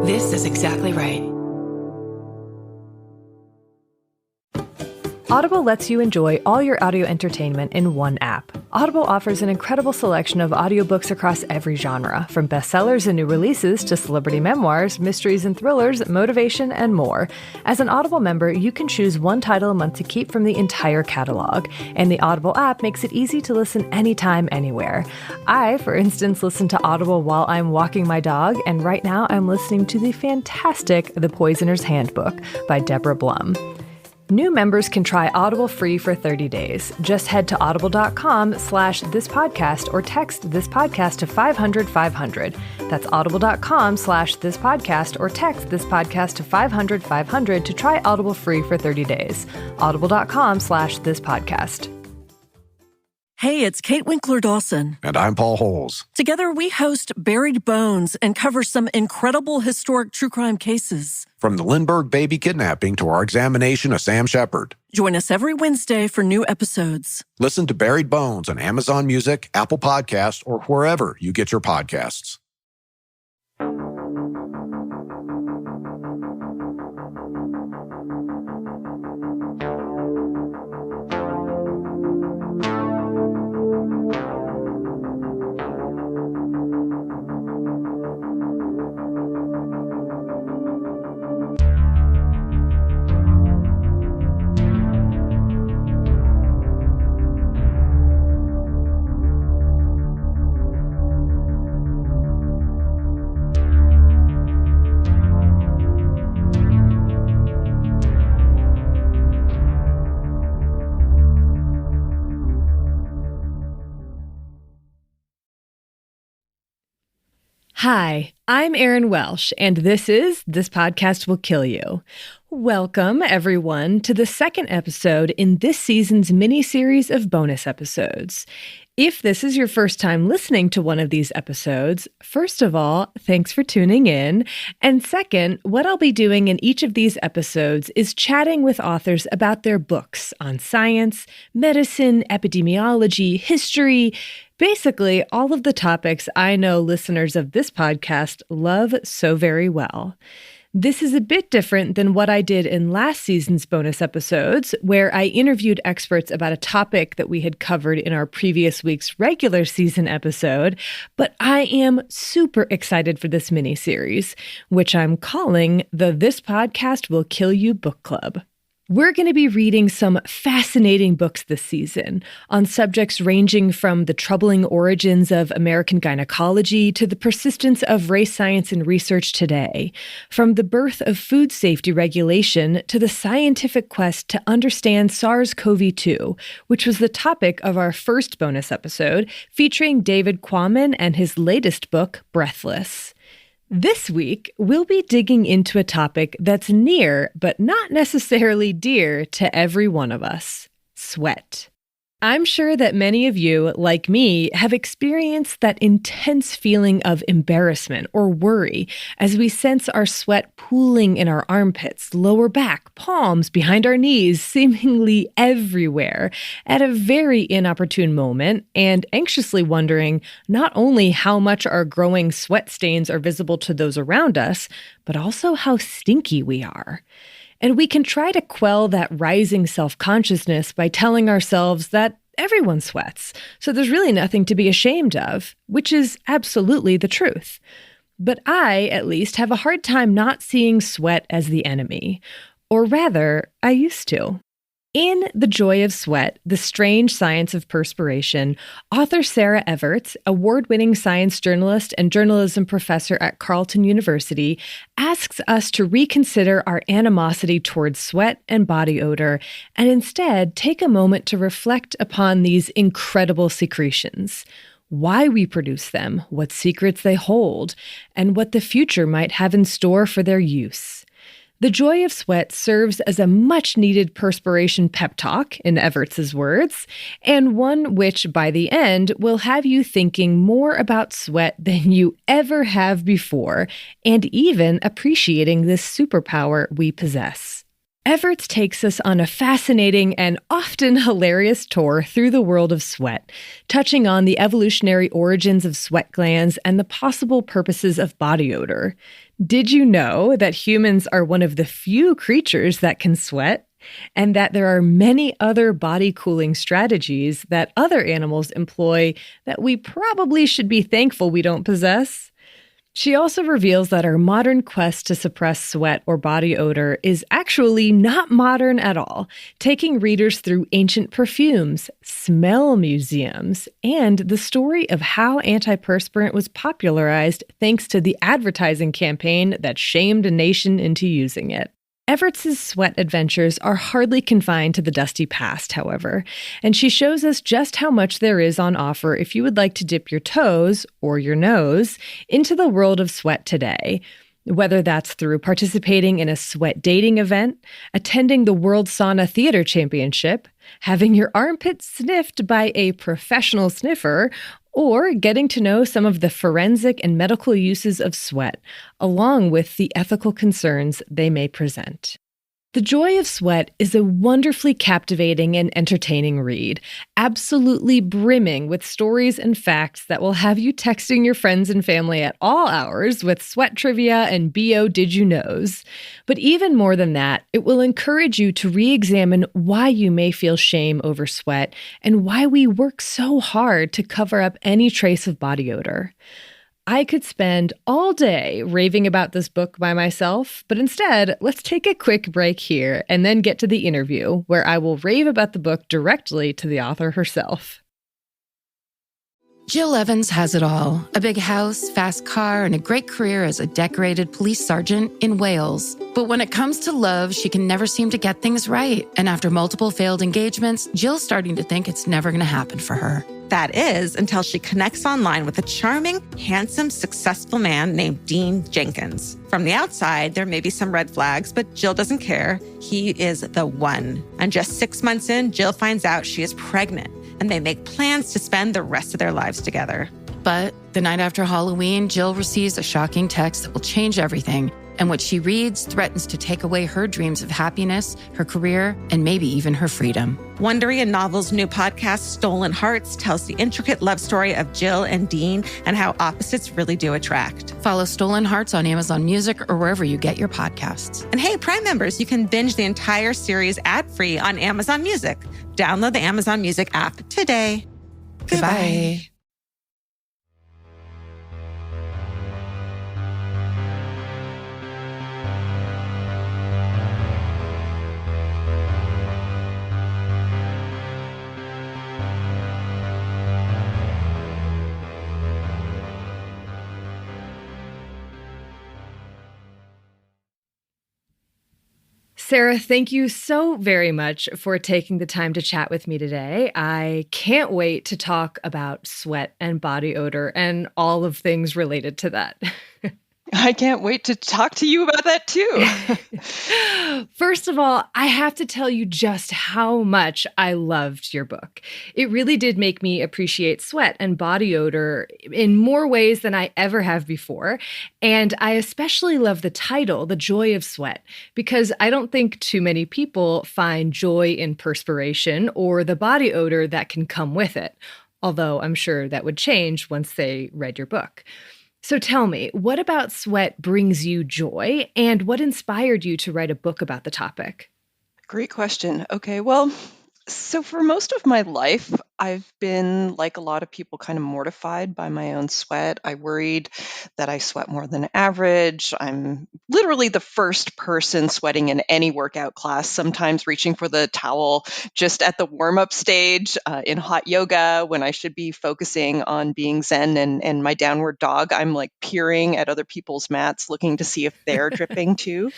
This is exactly right. Audible lets you enjoy all your audio entertainment in one app. Audible offers an incredible selection of audiobooks across every genre, from bestsellers and new releases to celebrity memoirs, mysteries and thrillers, motivation, and more. As an Audible member, you can choose one title a month to keep from the entire catalog, and the Audible app makes it easy to listen anytime, anywhere. I, for instance, listen to Audible while I'm walking my dog, and right now I'm listening to the fantastic The Poisoner's Handbook by Deborah Blum. New members can try Audible free for 30 days. Just head to audible.com/thispodcast or text this podcast to 500-500. That's audible.com/thispodcast or text this podcast to 500-500 to try Audible free for 30 days. audible.com/thispodcast. Hey, it's Kate Winkler-Dawson. And I'm Paul Holes. Together, we host Buried Bones and cover some incredible historic true crime cases. From the Lindbergh baby kidnapping to our examination of Sam Shepard. Join us every Wednesday for new episodes. Listen to Buried Bones on Amazon Music, Apple Podcasts, or wherever you get your podcasts. Hi, I'm Erin Welsh, and this Podcast Will Kill You. Welcome, everyone, to the second episode in this season's mini-series of bonus episodes. If this is your first time listening to one of these episodes, first of all, thanks for tuning in. And second, what I'll be doing in each of these episodes is chatting with authors about their books on science, medicine, epidemiology, history, basically all of the topics I know listeners of this podcast love so very well. This is a bit different than what I did in last season's bonus episodes, where I interviewed experts about a topic that we had covered in our previous week's regular season episode, but I am super excited for this mini-series, which I'm calling the This Podcast Will Kill You Book Club. We're going to be reading some fascinating books this season on subjects ranging from the troubling origins of American gynecology to the persistence of race science and research today, from the birth of food safety regulation to the scientific quest to understand SARS-CoV-2, which was the topic of our first bonus episode featuring David Quammen and his latest book, Breathless. This week, we'll be digging into a topic that's near, but not necessarily dear, to every one of us: sweat. I'm sure that many of you, like me, have experienced that intense feeling of embarrassment or worry as we sense our sweat pooling in our armpits, lower back, palms, behind our knees, seemingly everywhere at a very inopportune moment, and anxiously wondering not only how much our growing sweat stains are visible to those around us, but also how stinky we are. And we can try to quell that rising self-consciousness by telling ourselves that everyone sweats, so there's really nothing to be ashamed of, which is absolutely the truth. But I, at least, have a hard time not seeing sweat as the enemy. Or rather, I used to. In The Joy of Sweat, The Strange Science of Perspiration, author Sarah Everts, award-winning science journalist and journalism professor at Carleton University, asks us to reconsider our animosity towards sweat and body odor, and instead take a moment to reflect upon these incredible secretions, why we produce them, what secrets they hold, and what the future might have in store for their use. The Joy of Sweat serves as a much-needed perspiration pep talk, in Everts' words, and one which, by the end, will have you thinking more about sweat than you ever have before, and even appreciating this superpower we possess. Everts takes us on a fascinating and often hilarious tour through the world of sweat, touching on the evolutionary origins of sweat glands and the possible purposes of body odor. Did you know that humans are one of the few creatures that can sweat? And that there are many other body cooling strategies that other animals employ that we probably should be thankful we don't possess? She also reveals that our modern quest to suppress sweat or body odor is actually not modern at all, taking readers through ancient perfumes, smell museums, and the story of how antiperspirant was popularized thanks to the advertising campaign that shamed a nation into using it. Everts' sweat adventures are hardly confined to the dusty past, however, and she shows us just how much there is on offer if you would like to dip your toes, or your nose, into the world of sweat today. Whether that's through participating in a sweat dating event, attending the World Sauna Theater Championship, having your armpits sniffed by a professional sniffer, or getting to know some of the forensic and medical uses of sweat, along with the ethical concerns they may present. The Joy of Sweat is a wonderfully captivating and entertaining read, absolutely brimming with stories and facts that will have you texting your friends and family at all hours with sweat trivia and BO Did You Knows. But even more than that, it will encourage you to re-examine why you may feel shame over sweat and why we work so hard to cover up any trace of body odor. I could spend all day raving about this book by myself, but instead, let's take a quick break here and then get to the interview, where I will rave about the book directly to the author herself. Jill Evans has it all. A big house, fast car, and a great career as a decorated police sergeant in Wales. But when it comes to love, she can never seem to get things right. And after multiple failed engagements, Jill's starting to think it's never going to happen for her. That is, until she connects online with a charming, handsome, successful man named Dean Jenkins. From the outside, there may be some red flags, but Jill doesn't care. He is the one. And just 6 months in, Jill finds out she is pregnant, and they make plans to spend the rest of their lives together. But the night after Halloween, Jill receives a shocking text that will change everything. And what she reads threatens to take away her dreams of happiness, her career, and maybe even her freedom. Wondery and Novel's new podcast, Stolen Hearts, tells the intricate love story of Jill and Dean and how opposites really do attract. Follow Stolen Hearts on Amazon Music or wherever you get your podcasts. And hey, Prime members, you can binge the entire series ad-free on Amazon Music. Download the Amazon Music app today. Goodbye. Sarah, thank you so very much for taking the time to chat with me today. I can't wait to talk about sweat and body odor and all of things related to that. I can't wait to talk to you about that too. First of all, I have to tell you just how much I loved your book. It really did make me appreciate sweat and body odor in more ways than I ever have before. And I especially love the title, The Joy of Sweat, because I don't think too many people find joy in perspiration or the body odor that can come with it, although I'm sure that would change once they read your book. So tell me, what about sweat brings you joy, and what inspired you to write a book about the topic? Great question. Okay, well, so for most of my life, I've been, like a lot of people, kind of mortified by my own sweat. I worried that I sweat more than average. I'm literally the first person sweating in any workout class, sometimes reaching for the towel just at the warm-up stage in hot yoga when I should be focusing on being zen and my downward dog. I'm like peering at other people's mats, looking to see if they're dripping too.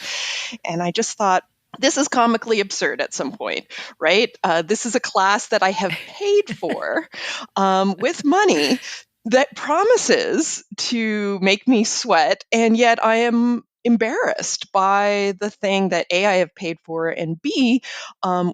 And I just thought, this is comically absurd at some point, right? This is a class that I have paid for with money that promises to make me sweat, and yet I am embarrassed by the thing that A, I have paid for, and B,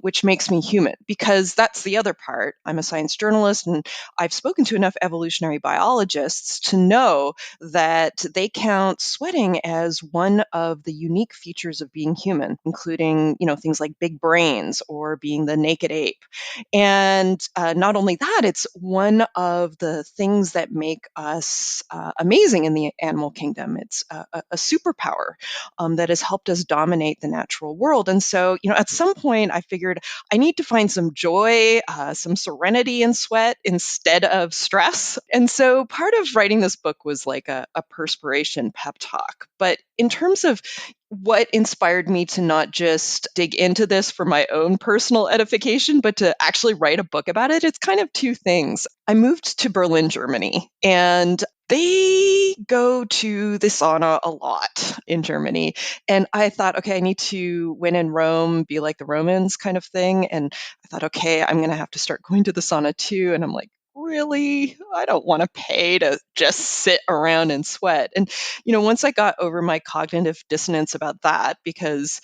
which makes me human. Because that's the other part. I'm a science journalist, and I've spoken to enough evolutionary biologists to know that they count sweating as one of the unique features of being human, including, things like big brains or being the naked ape. And not only that, it's one of the things that make us amazing in the animal kingdom. It's a superpower that has helped us dominate the natural world. And so, at some point, I figured I need to find some joy, some serenity in sweat instead of stress. And so part of writing this book was like a perspiration pep talk. But in terms of what inspired me to not just dig into this for my own personal edification, but to actually write a book about it, it's kind of two things. I moved to Berlin, Germany, and they go to the sauna a lot in Germany. And I thought, okay, I need to, when in Rome, be like the Romans kind of thing. And I thought, okay, I'm going to have to start going to the sauna too. And I'm like, really? I don't want to pay to just sit around and sweat. And, once I got over my cognitive dissonance about that, because,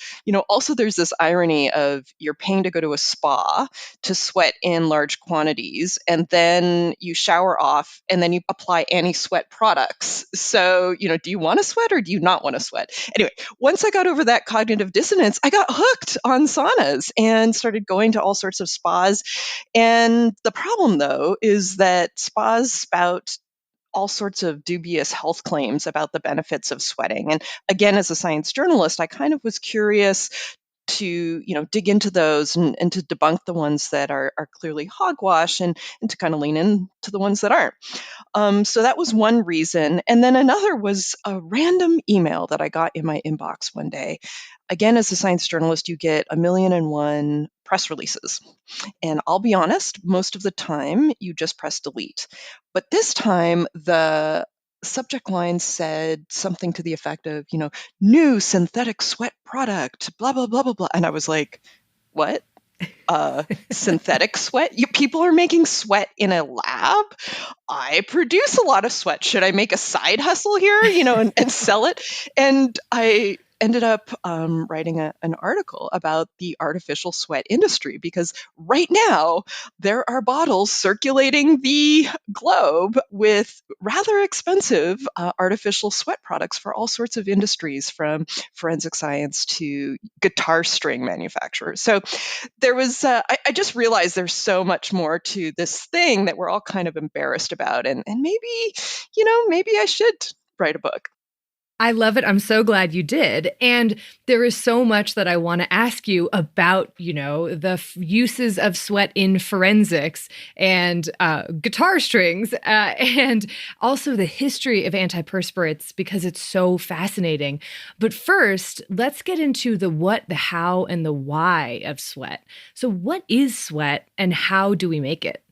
also there's this irony of you're paying to go to a spa to sweat in large quantities, and then you shower off, and then you apply anti-sweat products. So, do you want to sweat or do you not want to sweat? Anyway, once I got over that cognitive dissonance, I got hooked on saunas and started going to all sorts of spas. And the problem, though, is that spas spout all sorts of dubious health claims about the benefits of sweating. And again, as a science journalist, I kind of was curious to dig into those and to debunk the ones that are clearly hogwash, and to kind of lean into the ones that aren't. So that was one reason. And then another was a random email that I got in my inbox one day. Again, as a science journalist, you get 1,000,001 press releases. And I'll be honest, most of the time you just press delete. But this time the subject line said something to the effect of, new synthetic sweat product, blah, blah, blah, blah, blah. And I was like, what? Synthetic sweat? People are making sweat in a lab? I produce a lot of sweat. Should I make a side hustle here, and sell it? And I ended up writing an article about the artificial sweat industry, because right now there are bottles circulating the globe with rather expensive artificial sweat products for all sorts of industries, from forensic science to guitar string manufacturers. So there was, I just realized there's so much more to this thing that we're all kind of embarrassed about. And maybe, maybe I should write a book. I love it. I'm so glad you did. And there is so much that I want to ask you about, the uses of sweat in forensics and guitar strings, and also the history of antiperspirants, because it's so fascinating. But first, let's get into the what, the how, and the why of sweat. So what is sweat and how do we make it?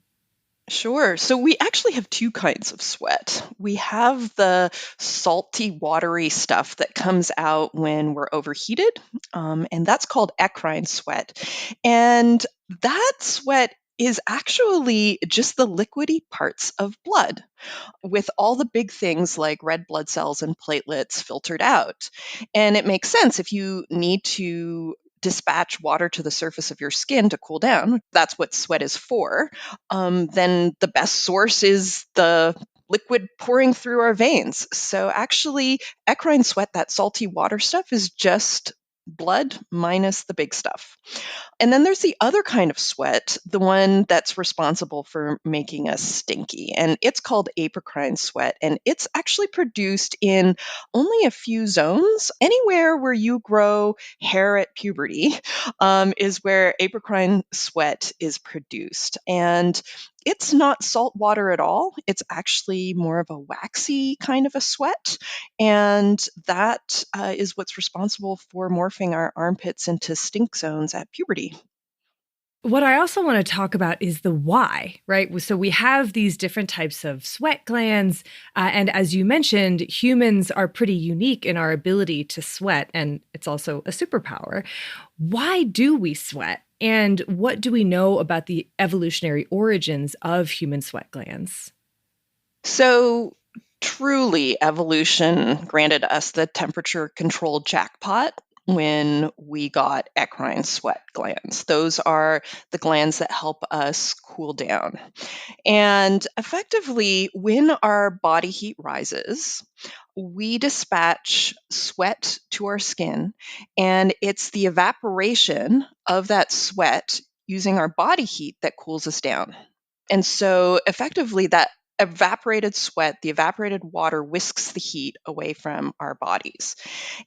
Sure. So we actually have two kinds of sweat. We have the salty, watery stuff that comes out when we're overheated, and that's called eccrine sweat. And that sweat is actually just the liquidy parts of blood, with all the big things like red blood cells and platelets filtered out. And it makes sense if you need to dispatch water to the surface of your skin to cool down. That's what sweat is for. Then the best source is the liquid pouring through our veins. So actually, eccrine sweat, that salty water stuff, is just blood minus the big stuff. And then there's the other kind of sweat, the one that's responsible for making us stinky. And it's called apocrine sweat. And it's actually produced in only a few zones. Anywhere where you grow hair at puberty is where apocrine sweat is produced. And it's not salt water at all. It's actually more of a waxy kind of a sweat. And that is what's responsible for morphing our armpits into stink zones at puberty. What I also want to talk about is the why, right? So we have these different types of sweat glands. And as you mentioned, humans are pretty unique in our ability to sweat, and it's also a superpower. Why do we sweat? And what do we know about the evolutionary origins of human sweat glands? So Truly, evolution granted us the temperature controlled jackpot when we got eccrine sweat glands. Those are the glands that help us cool down. And effectively, when our body heat rises, we dispatch sweat to our skin, and it's the evaporation of that sweat using our body heat that cools us down. And so, effectively, that evaporated sweat, the evaporated water, whisks the heat away from our bodies.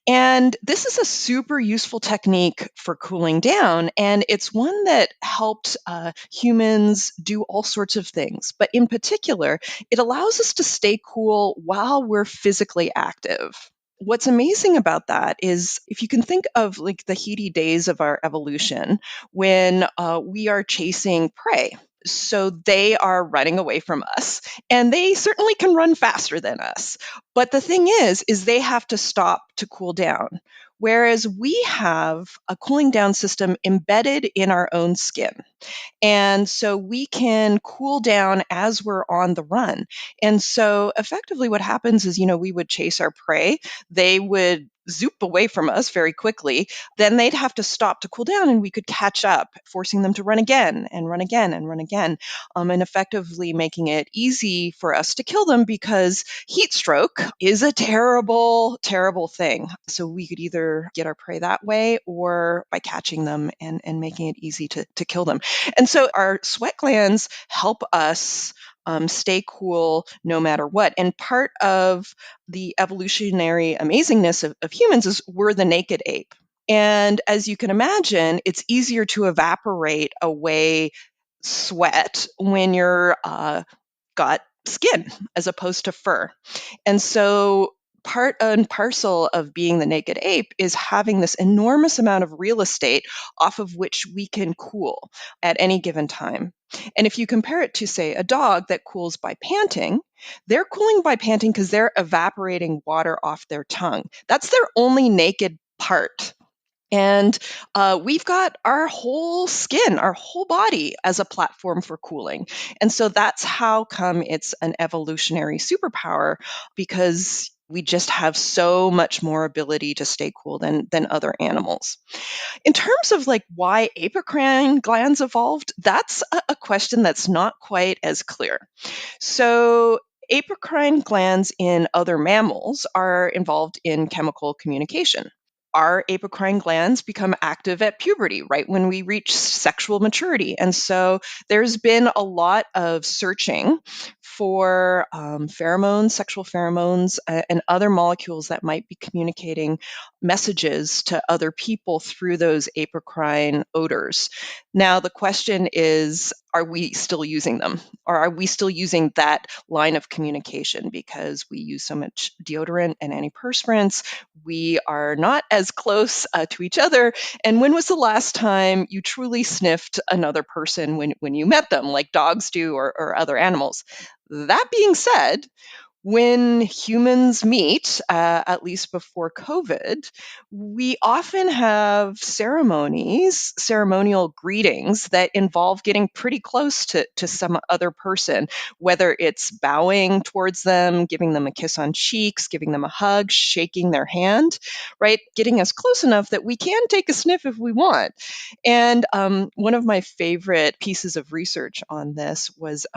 And this is a super useful technique for cooling down, and it's one that helped humans do all sorts of things. But in particular, it allows us to stay cool while we're physically active. What's amazing about that is if you can think of like the heady days of our evolution when we are chasing prey. So they are running away from us, and they certainly can run faster than us. But the thing is they have to stop to cool down. Whereas we have a cooling down system embedded in our own skin. And so we can cool down as we're on the run. And so effectively what happens is, we would chase our prey. They would zoop away from us very quickly. Then they'd have to stop to cool down and we could catch up, forcing them to run again and run again and run again, and effectively making it easy for us to kill them because heat stroke is a terrible, terrible thing. So we could either get our prey that way or by catching them and making it easy to kill them. And so our sweat glands help us stay cool no matter what. And part of the evolutionary amazingness of humans is we're the naked ape. And as you can imagine, it's easier to evaporate away sweat when you're got skin as opposed to fur. And so part and parcel of being the naked ape is having this enormous amount of real estate off of which we can cool at any given time. And if you compare it to, say, a dog that cools by panting, they're cooling by panting because they're evaporating water off their tongue. That's their only naked part. And we've got our whole skin, our whole body as a platform for cooling. And so that's how come it's an evolutionary superpower, because we just have so much more ability to stay cool than other animals. In terms of like why apocrine glands evolved, that's a question that's not quite as clear. So apocrine glands in other mammals are involved in chemical communication. Our apocrine glands become active at puberty, right when we reach sexual maturity. And so there's been a lot of searching for pheromones, sexual pheromones, and other molecules that might be communicating messages to other people through those apocrine odors. Now, the question is, are we still using them? Or are we still using that line of communication? Because we use so much deodorant and antiperspirants, we are not as close to each other. And when was the last time you truly sniffed another person when you met them, like dogs do or other animals? That being said, when humans meet, at least before COVID, we often have ceremonial greetings that involve getting pretty close to some other person, whether it's bowing towards them, giving them a kiss on cheeks, giving them a hug, shaking their hand, right? Getting us close enough that we can take a sniff if we want. And one of my favorite pieces of research on this was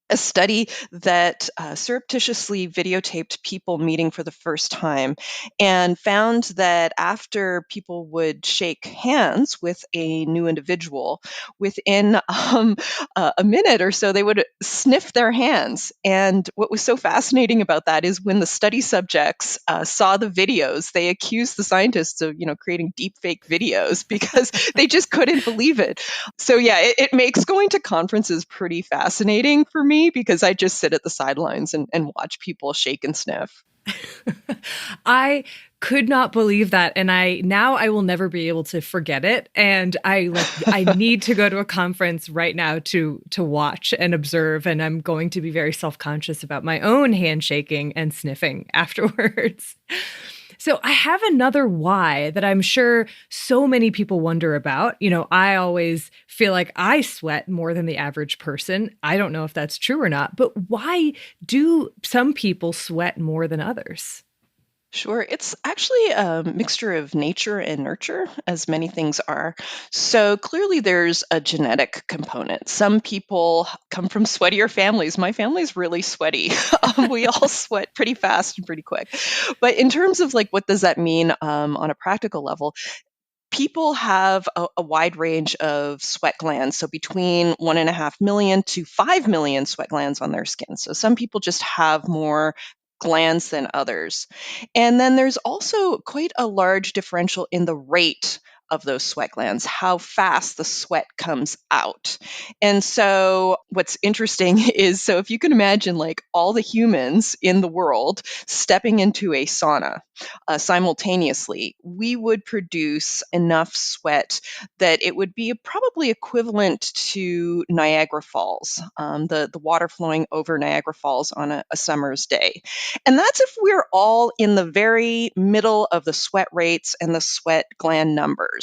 a study that surreptitiously videotaped people meeting for the first time and found that after people would shake hands with a new individual, within a minute or so, they would sniff their hands. And what was so fascinating about that is when the study subjects saw the videos, they accused the scientists of, creating deep fake videos because they just couldn't believe it. So yeah, it makes going to conferences pretty fascinating for me because I just sit at the sidelines and watch people shake and sniff. I could not believe that, and I will never be able to forget it. And I need to go to a conference right now to watch and observe, and I'm going to be very self-conscious about my own handshaking and sniffing afterwards. So I have another why that I'm sure so many people wonder about. I always feel like I sweat more than the average person. I don't know if that's true or not, but why do some people sweat more than others? Sure. It's actually a mixture of nature and nurture, as many things are. So clearly, there's a genetic component. Some people come from sweatier families. My family's really sweaty. We all sweat pretty fast and pretty quick. But in terms of like, what does that mean on a practical level? People have a wide range of sweat glands, so between 1.5 million to 5 million sweat glands on their skin. So some people just have more glands than others. And then there's also quite a large differential in the rate of those sweat glands, how fast the sweat comes out. And so what's interesting is, so if you can imagine like all the humans in the world stepping into a sauna simultaneously, we would produce enough sweat that it would be probably equivalent to Niagara Falls, the water flowing over Niagara Falls on a summer's day. And that's if we're all in the very middle of the sweat rates and the sweat gland numbers.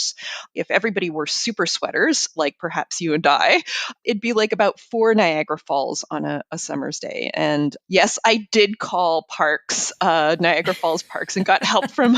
If everybody were super sweaters, like perhaps you and I, it'd be like about 4 Niagara Falls on a summer's day. And yes, I did call parks, Niagara Falls parks, and got help from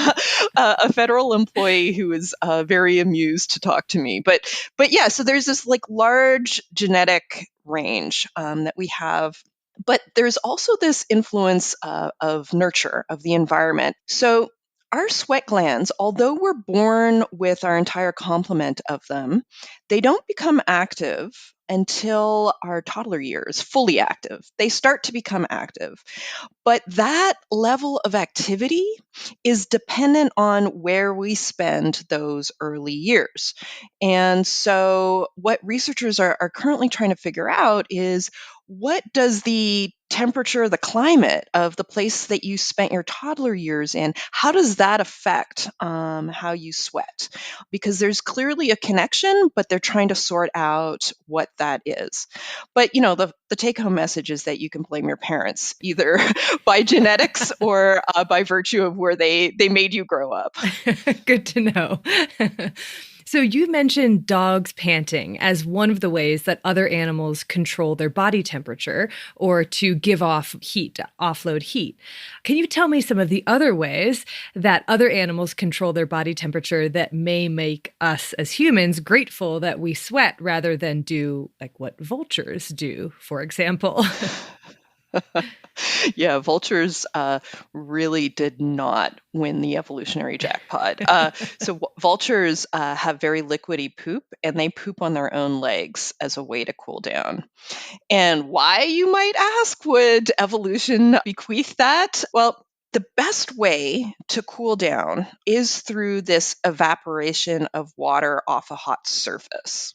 a federal employee who was very amused to talk to me. But yeah, so there's this like large genetic range that we have. But there's also this influence of nurture, of the environment. So our sweat glands, although we're born with our entire complement of them, they don't become active until our toddler years, fully active. They start to become active. But that level of activity is dependent on where we spend those early years. And so, what researchers are currently trying to figure out is, what does the temperature, the climate of the place that you spent your toddler years in, how does that affect how you sweat? Because there's clearly a connection, but they're trying to sort out what that is. But the take-home message is that you can blame your parents either by genetics or by virtue of where they made you grow up. Good to know. So you mentioned dogs panting as one of the ways that other animals control their body temperature or to give off heat, offload heat. Can you tell me some of the other ways that other animals control their body temperature that may make us as humans grateful that we sweat rather than do like what vultures do, for example? Yeah, vultures really did not win the evolutionary jackpot. Vultures have very liquidy poop, and they poop on their own legs as a way to cool down. And why, you might ask, would evolution bequeath that? Well, the best way to cool down is through this evaporation of water off a hot surface.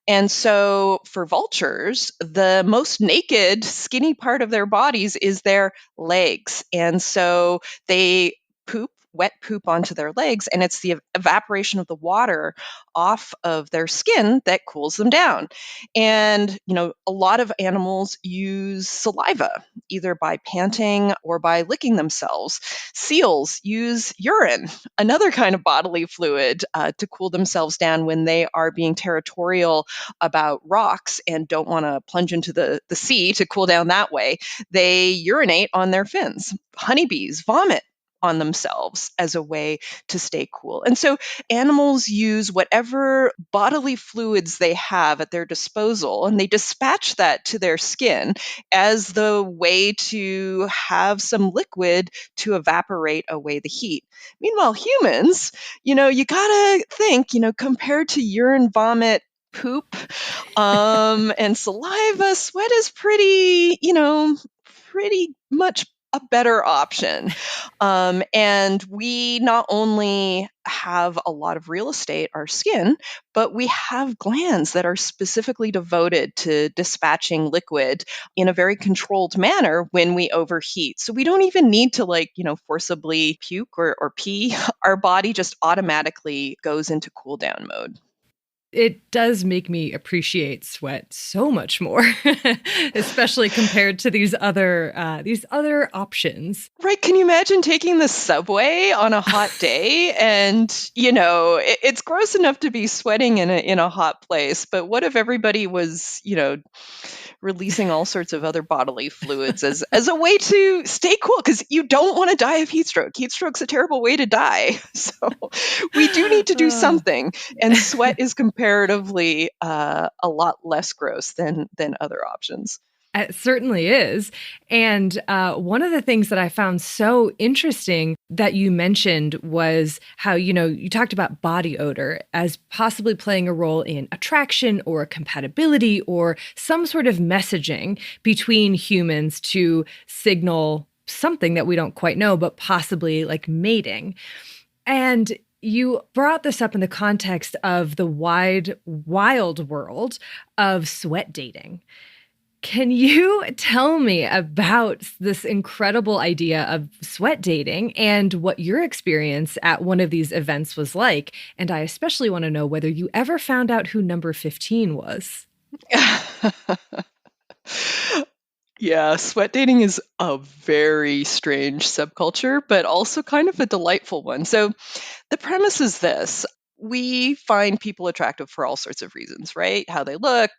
And so for vultures, the most naked, skinny part of their bodies is their legs. And so they poop, wet poop onto their legs, and it's the evaporation of the water off of their skin that cools them down. And, a lot of animals use saliva, either by panting or by licking themselves. Seals use urine, another kind of bodily fluid, to cool themselves down when they are being territorial about rocks and don't want to plunge into the sea to cool down that way. They urinate on their fins. Honeybees vomit on themselves as a way to stay cool. And so animals use whatever bodily fluids they have at their disposal, and they dispatch that to their skin as the way to have some liquid to evaporate away the heat. Meanwhile, humans, you gotta think, compared to urine, vomit, poop, and saliva, sweat is pretty much a better option. And we not only have a lot of real estate, our skin, but we have glands that are specifically devoted to dispatching liquid in a very controlled manner when we overheat. So we don't even need to forcibly puke or pee. Our body just automatically goes into cool down mode. It does make me appreciate sweat so much more, especially compared to these other options. Right. Can you imagine taking the subway on a hot day? And, it's gross enough to be sweating in a hot place, but what if everybody was, releasing all sorts of other bodily fluids as a way to stay cool? Because you don't want to die of heat stroke. Heat stroke's a terrible way to die. So we do need to do something. And sweat is comparatively a lot less gross than other options. It certainly is. And one of the things that I found so interesting that you mentioned was how, you talked about body odor as possibly playing a role in attraction or compatibility or some sort of messaging between humans to signal something that we don't quite know, but possibly like mating. And you brought this up in the context of the wild world of sweat dating. Can you tell me about this incredible idea of sweat dating and what your experience at one of these events was like? And I especially want to know whether you ever found out who number 15 was. Yeah, sweat dating is a very strange subculture, but also kind of a delightful one. So the premise is this. We find people attractive for all sorts of reasons, right? How they look,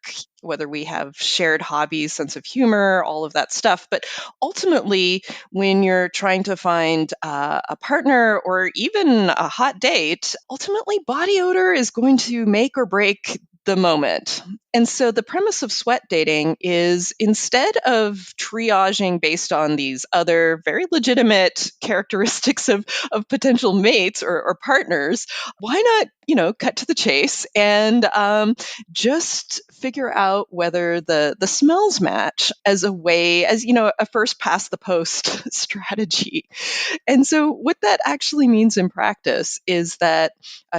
whether we have shared hobbies, sense of humor, all of that stuff. But ultimately, when you're trying to find a partner or even a hot date, ultimately body odor is going to make or break the moment. And so the premise of sweat dating is instead of triaging based on these other very legitimate characteristics of potential mates or partners, why not, cut to the chase and just figure out whether the smells match as a way, as, a first past the post strategy. And so what that actually means in practice is that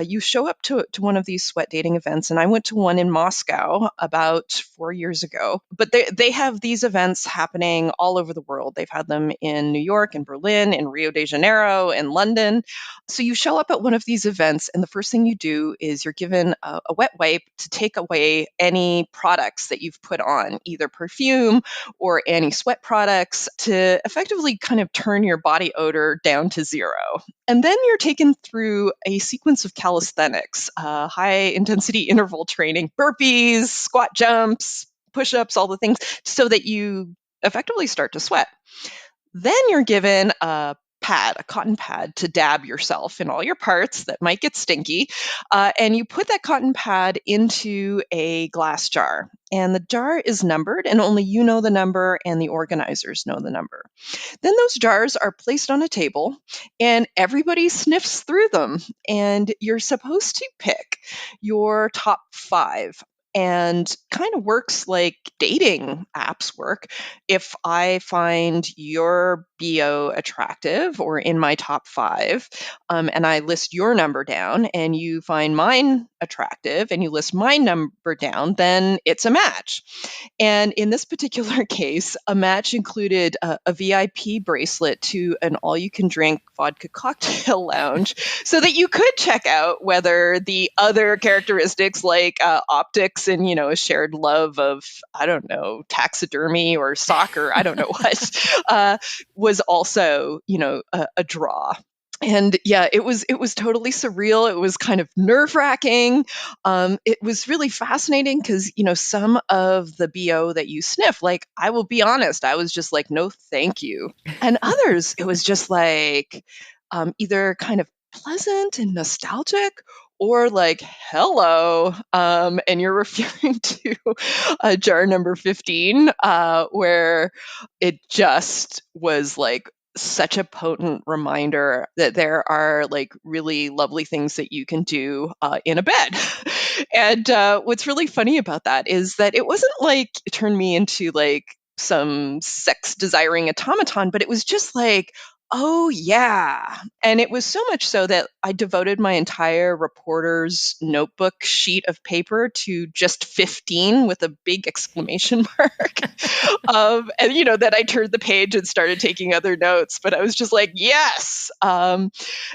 you show up to one of these sweat dating events, and I went to one in Moscow about 4 years ago. But they have these events happening all over the world. They've had them in New York and Berlin, in Rio de Janeiro, and London. So you show up at one of these events, and the first thing you do is you're given a wet wipe to take away any products that you've put on, either perfume or anti-sweat products, to effectively kind of turn your body odor down to zero. And then you're taken through a sequence of calisthenics, high intensity interval training, burpees, squat jumps, push-ups, all the things, so that you effectively start to sweat. Then you're given a cotton pad to dab yourself in all your parts that might get stinky. And you put that cotton pad into a glass jar. And the jar is numbered, and only you know the number and the organizers know the number. Then those jars are placed on a table, and everybody sniffs through them. And you're supposed to pick your top 5. And kind of works like dating apps work. If I find your BO attractive or in my top 5, and I list your number down, and you find mine attractive and you list my number down, then it's a match. And in this particular case, a match included a VIP bracelet to an all-you-can-drink vodka cocktail lounge, so that you could check out whether the other characteristics like optics and, a shared love of, I don't know, taxidermy or soccer, I don't know what, was also, a draw. And yeah, it was totally surreal. It was kind of nerve-wracking. It was really fascinating because, some of the BO that you sniff, like, I will be honest, I was just like, no, thank you. And others, it was just like either kind of pleasant and nostalgic, or like, hello, and you're referring to jar number 15, where it just was like such a potent reminder that there are like really lovely things that you can do in a bed. And what's really funny about that is that it wasn't like it turned me into like some sex desiring automaton, but it was just like, oh, yeah. And it was so much so that I devoted my entire reporter's notebook sheet of paper to just 15 with a big exclamation mark. And, that I turned the page and started taking other notes. But I was just like, yes. And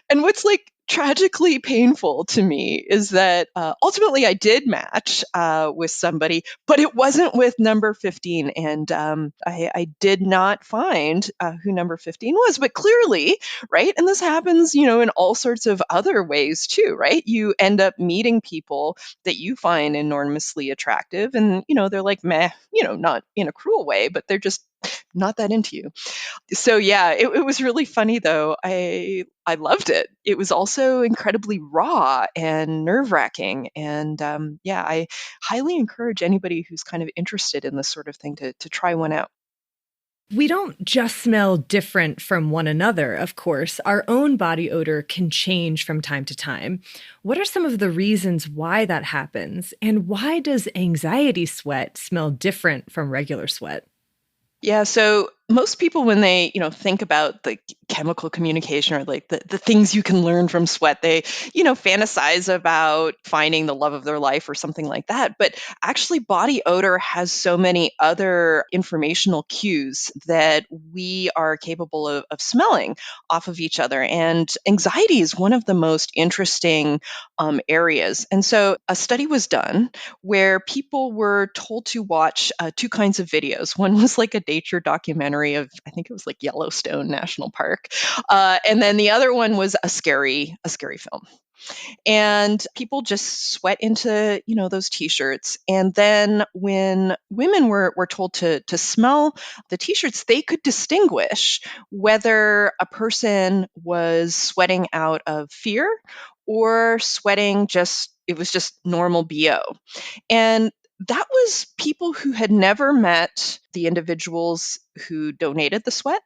what's like tragically painful to me is that ultimately I did match with somebody, but it wasn't with number 15. And I did not find who number 15 was, but clearly, right? And this happens, in all sorts of other ways too, right? You end up meeting people that you find enormously attractive, and, they're like, meh, not in a cruel way, but they're just not that into you. So yeah, it was really funny though. I loved it. It was also incredibly raw and nerve-wracking. And yeah, I highly encourage anybody who's kind of interested in this sort of thing to try one out. We don't just smell different from one another, of course. Our own body odor can change from time to time. What are some of the reasons why that happens? And why does anxiety sweat smell different from regular sweat? Yeah, so most people, when they, think about the chemical communication or like the things you can learn from sweat, they, fantasize about finding the love of their life or something like that. But actually, body odor has so many other informational cues that we are capable of smelling off of each other. And anxiety is one of the most interesting areas. And so a study was done where people were told to watch two kinds of videos. One was like a nature documentary of, I think it was like Yellowstone National Park, and then the other one was a scary film. And people just sweat into, those t-shirts. And then when women were told to smell the t-shirts, they could distinguish whether a person was sweating out of fear or sweating it was just normal BO. And that was people who had never met the individuals who donated the sweat.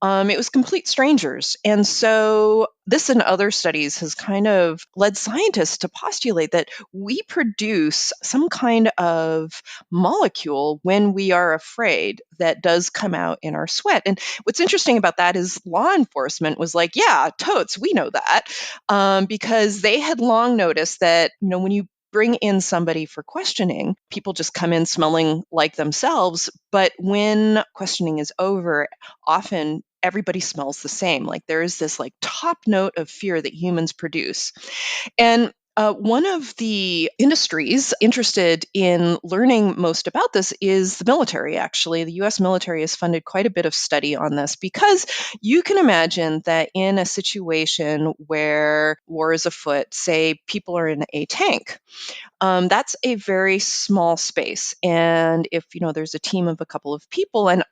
It was complete strangers. And so this and other studies has kind of led scientists to postulate that we produce some kind of molecule when we are afraid that does come out in our sweat. And what's interesting about that is law enforcement was like, yeah, totes, we know that, because they had long noticed that, when you bring in somebody for questioning, people just come in smelling like themselves. But when questioning is over, often everybody smells the same. Like there is this like top note of fear that humans produce. And one of the industries interested in learning most about this is the military, actually. The US military has funded quite a bit of study on this because you can imagine that in a situation where war is afoot, say people are in a tank, that's a very small space. And if, there's a team of a couple of people and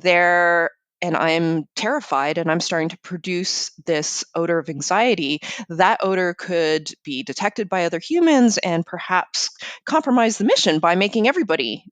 there and I'm terrified and I'm starting to produce this odor of anxiety, that odor could be detected by other humans and perhaps compromise the mission by making everybody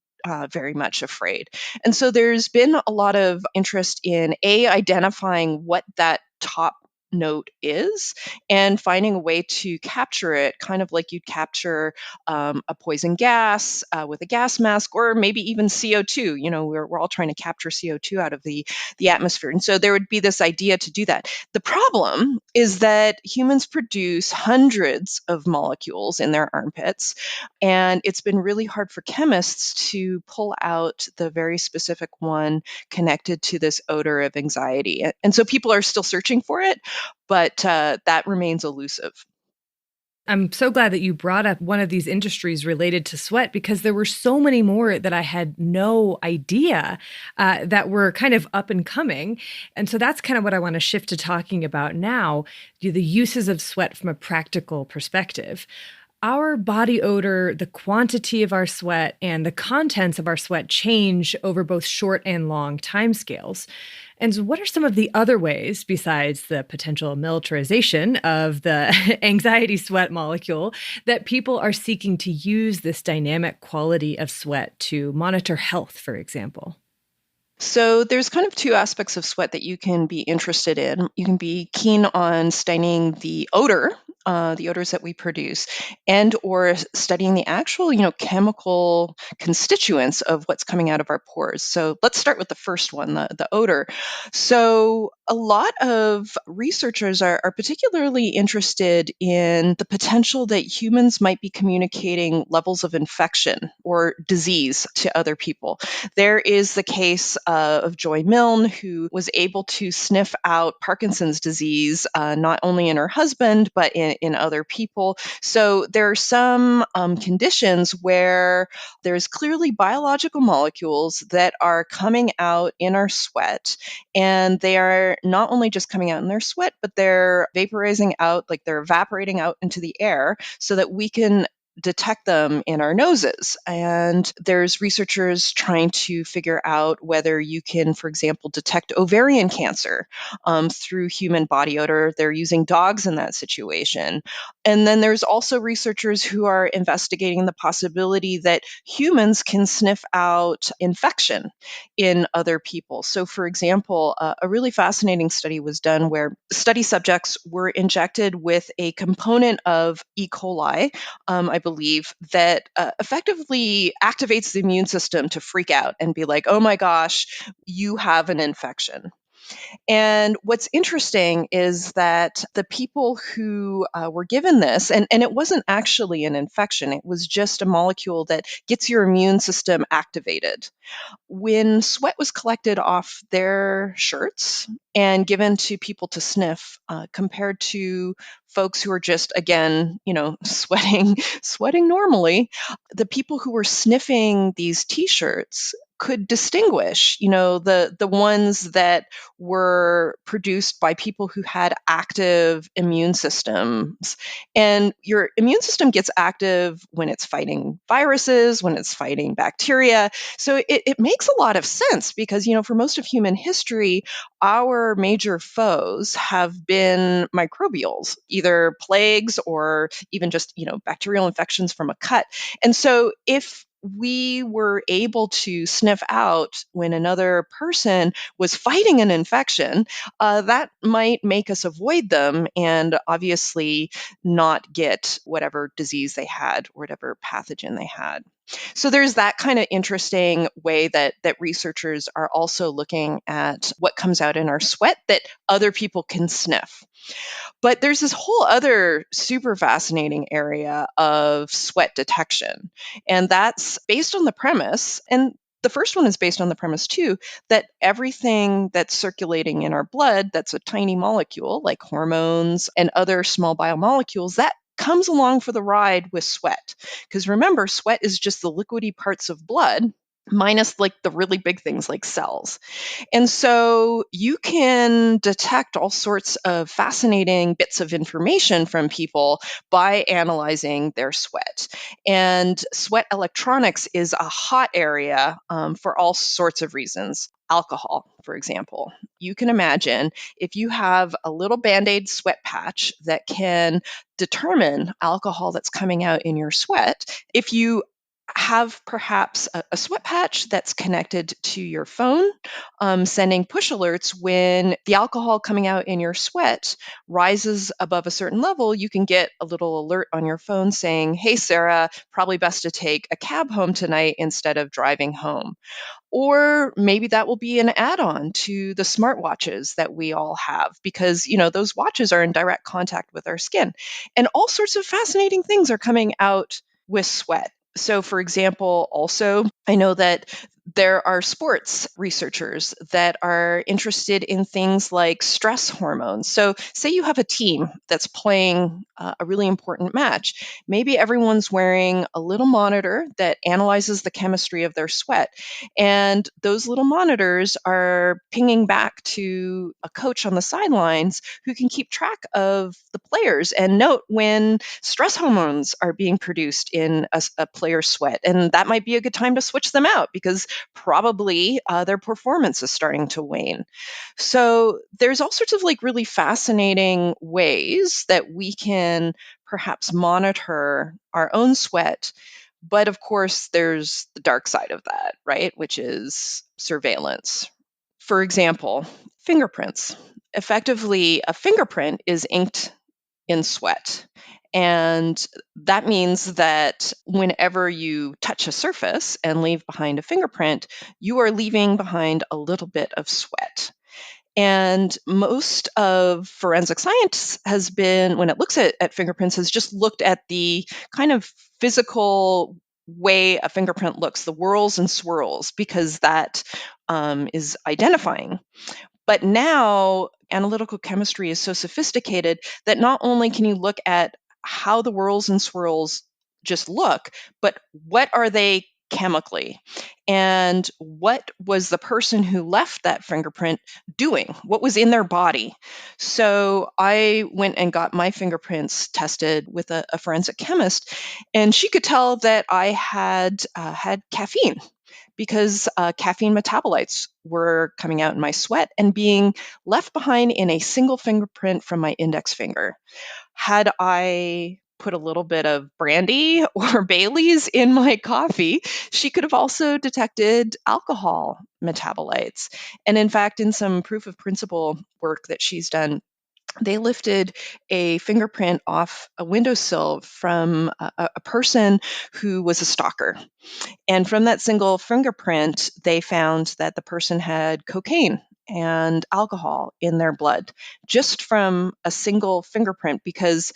very much afraid. And so there's been a lot of interest in identifying what that top note is and finding a way to capture it, kind of like you'd capture a poison gas with a gas mask, or maybe even CO2. We're all trying to capture CO2 out of the atmosphere. And so there would be this idea to do that. The problem is that humans produce hundreds of molecules in their armpits, and it's been really hard for chemists to pull out the very specific one connected to this odor of anxiety. And so people are still searching for it, but that remains elusive. I'm so glad that you brought up one of these industries related to sweat, because there were so many more that I had no idea that were kind of up and coming. And so that's kind of what I want to shift to talking about now, the uses of sweat from a practical perspective. Our body odor, the quantity of our sweat, and the contents of our sweat change over both short and long timescales. And so what are some of the other ways, besides the potential militarization of the anxiety sweat molecule, that people are seeking to use this dynamic quality of sweat to monitor health, for example? So there's kind of two aspects of sweat that you can be interested in. You can be keen on studying the odor the odors that we produce, and or studying the actual, chemical constituents of what's coming out of our pores. So let's start with the first one, the odor. So a lot of researchers are particularly interested in the potential that humans might be communicating levels of infection or disease to other people. There is the case of Joy Milne, who was able to sniff out Parkinson's disease, not only in her husband, but in other people. So there are some conditions where there's clearly biological molecules that are coming out in our sweat, and they are not only just coming out in their sweat, but they're vaporizing out, like they're evaporating out into the air so that we can detect them in our noses. And there's researchers trying to figure out whether you can, for example, detect ovarian cancer through human body odor. They're using dogs in that situation. And then there's also researchers who are investigating the possibility that humans can sniff out infection in other people. So, for example, a really fascinating study was done where study subjects were injected with a component of E. coli, I believe, that effectively activates the immune system to freak out and be like, oh my gosh, you have an infection. And what's interesting is that the people who were given this, and it wasn't actually an infection, it was just a molecule that gets your immune system activated. When sweat was collected off their shirts and given to people to sniff, compared to folks who are just, again, sweating normally, the people who were sniffing these t-shirts could distinguish, the ones that were produced by people who had active immune systems. And your immune system gets active when it's fighting viruses, when it's fighting bacteria. So it makes a lot of sense because, for most of human history, our major foes have been microbials, either plagues or even just, bacterial infections from a cut. And so if we were able to sniff out when another person was fighting an infection, that might make us avoid them and obviously not get whatever disease they had or whatever pathogen they had. So there's that kind of interesting way that researchers are also looking at what comes out in our sweat that other people can sniff. But there's this whole other super fascinating area of sweat detection. And that's based on the premise, and the first one is based on the premise too, that everything that's circulating in our blood, that's a tiny molecule like hormones and other small biomolecules, that comes along for the ride with sweat. Because remember, sweat is just the liquidy parts of blood minus like the really big things like cells. And so you can detect all sorts of fascinating bits of information from people by analyzing their sweat. And sweat electronics is a hot area for all sorts of reasons. Alcohol, for example. You can imagine if you have a little Band-Aid sweat patch that can determine alcohol that's coming out in your sweat, if you have perhaps a sweat patch that's connected to your phone, sending push alerts when the alcohol coming out in your sweat rises above a certain level, you can get a little alert on your phone saying, hey, Sarah, probably best to take a cab home tonight instead of driving home. Or maybe that will be an add-on to the smartwatches that we all have because, those watches are in direct contact with our skin. And all sorts of fascinating things are coming out with sweat. So, for example, also, I know that there are sports researchers that are interested in things like stress hormones. So, say you have a team that's playing a really important match. Maybe everyone's wearing a little monitor that analyzes the chemistry of their sweat. And those little monitors are pinging back to a coach on the sidelines who can keep track of the players and note when stress hormones are being produced in a player's sweat. And that might be a good time to switch them out because probably their performance is starting to wane. So there's all sorts of like really fascinating ways that we can perhaps monitor our own sweat. But of course, there's the dark side of that, right? Which is surveillance. For example, fingerprints. Effectively, a fingerprint is inked in sweat. And that means that whenever you touch a surface and leave behind a fingerprint, you are leaving behind a little bit of sweat. And most of forensic science has been, when it looks at fingerprints, has just looked at the kind of physical way a fingerprint looks, the whorls and swirls, because that is identifying. But now analytical chemistry is so sophisticated that not only can you look at how the whorls and swirls just look, but what are they chemically? And what was the person who left that fingerprint doing? What was in their body? So I went and got my fingerprints tested with a forensic chemist, and she could tell that I had caffeine because caffeine metabolites were coming out in my sweat and being left behind in a single fingerprint from my index finger. Had I put a little bit of brandy or Bailey's in my coffee, she could have also detected alcohol metabolites. And in fact, in some proof of principle work that she's done, they lifted a fingerprint off a windowsill from a person who was a stalker. And from that single fingerprint, they found that the person had cocaine and alcohol in their blood just from a single fingerprint, because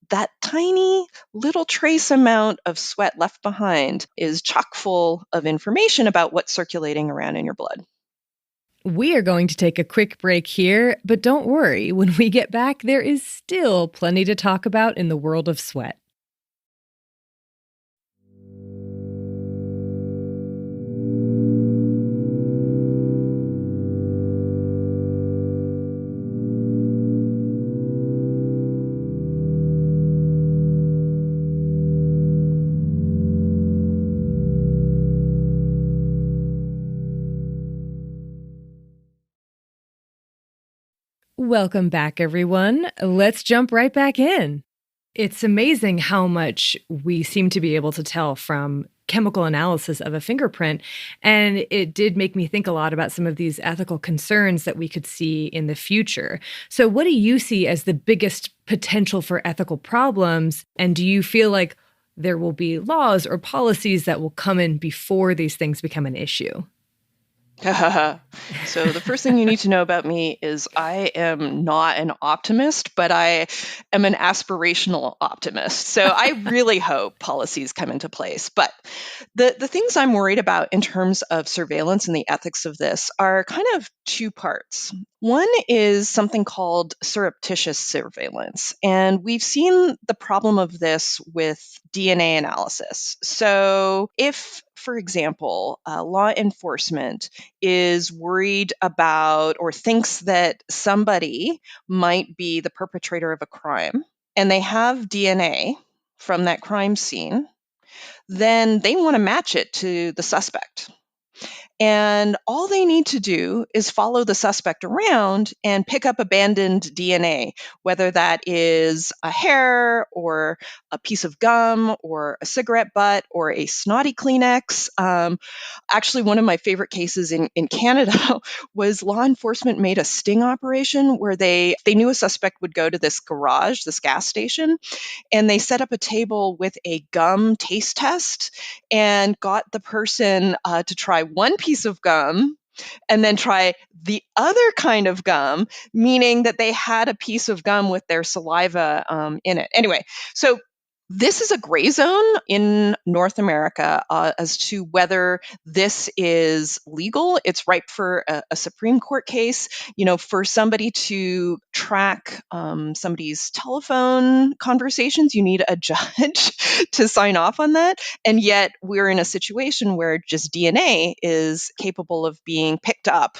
that tiny little trace amount of sweat left behind is chock full of information about what's circulating around in your blood. We are going to take a quick break here, but don't worry, when we get back, there is still plenty to talk about in the world of sweat. Welcome back, everyone. Let's jump right back in. It's amazing how much we seem to be able to tell from chemical analysis of a fingerprint. And it did make me think a lot about some of these ethical concerns that we could see in the future. So what do you see as the biggest potential for ethical problems? And do you feel like there will be laws or policies that will come in before these things become an issue? So the first thing you need to know about me is I am not an optimist, but I am an aspirational optimist. So I really hope policies come into place. But the things I'm worried about in terms of surveillance and the ethics of this are kind of two parts. One is something called surreptitious surveillance. And we've seen the problem of this with DNA analysis. So if, for example, law enforcement is worried about or thinks that somebody might be the perpetrator of a crime, and they have DNA from that crime scene, then they want to match it to the suspect. And all they need to do is follow the suspect around and pick up abandoned DNA, whether that is a hair or a piece of gum or a cigarette butt or a snotty Kleenex. Actually, one of my favorite cases in Canada was law enforcement made a sting operation where they knew a suspect would go to this garage, this gas station, and they set up a table with a gum taste test and got the person to try one piece of gum and then try the other kind of gum, meaning that they had a piece of gum with their saliva in it. Anyway, so this is a gray zone in North America as to whether this is legal. It's ripe for a Supreme Court case. You know, for somebody to track somebody's telephone conversations, you need a judge to sign off on that. And yet we're in a situation where just DNA is capable of being picked up.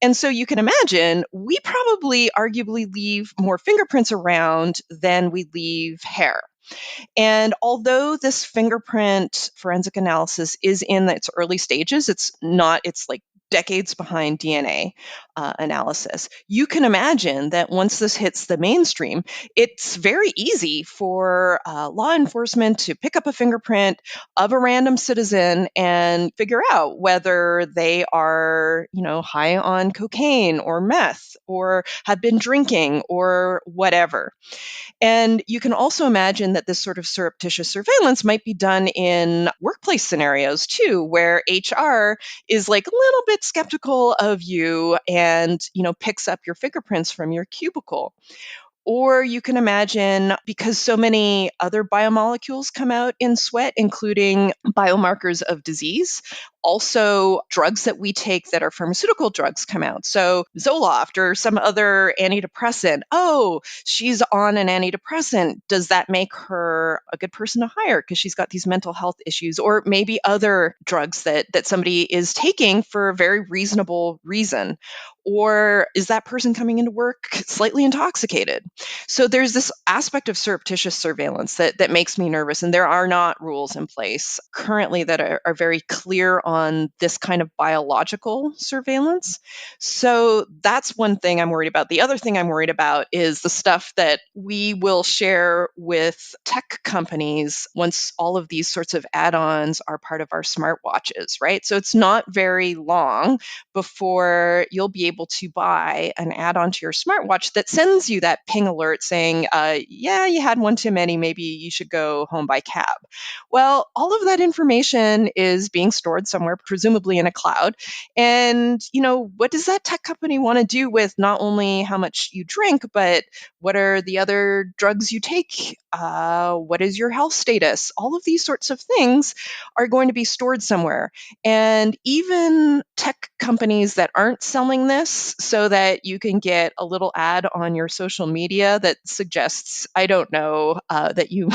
And so you can imagine we probably arguably leave more fingerprints around than we leave hair. And although this fingerprint forensic analysis is in its early stages, it's like decades behind DNA analysis. You can imagine that once this hits the mainstream, it's very easy for law enforcement to pick up a fingerprint of a random citizen and figure out whether they are, high on cocaine or meth or have been drinking or whatever. And you can also imagine that this sort of surreptitious surveillance might be done in workplace scenarios too, where HR is like a little bit skeptical of you and, picks up your fingerprints from your cubicle. Or you can imagine, because so many other biomolecules come out in sweat, including biomarkers of disease, also drugs that we take that are pharmaceutical drugs come out. So Zoloft or some other antidepressant. Oh, she's on an antidepressant. Does that make her a good person to hire because she's got these mental health issues? Or maybe other drugs that somebody is taking for a very reasonable reason. Or is that person coming into work slightly intoxicated? So there's this aspect of surreptitious surveillance that makes me nervous. And there are not rules in place currently that are very clear on this kind of biological surveillance. So that's one thing I'm worried about. The other thing I'm worried about is the stuff that we will share with tech companies once all of these sorts of add-ons are part of our smartwatches, right? So it's not very long before you'll be able to buy an add-on to your smartwatch that sends you that ping alert saying, yeah, you had one too many, maybe you should go home by cab. Well, all of that information is being stored somewhere, presumably in a cloud. And, what does that tech company want to do with not only how much you drink, but what are the other drugs you take? What is your health status? All of these sorts of things are going to be stored somewhere. And even tech companies that aren't selling this so that you can get a little ad on your social media that suggests, I don't know, that you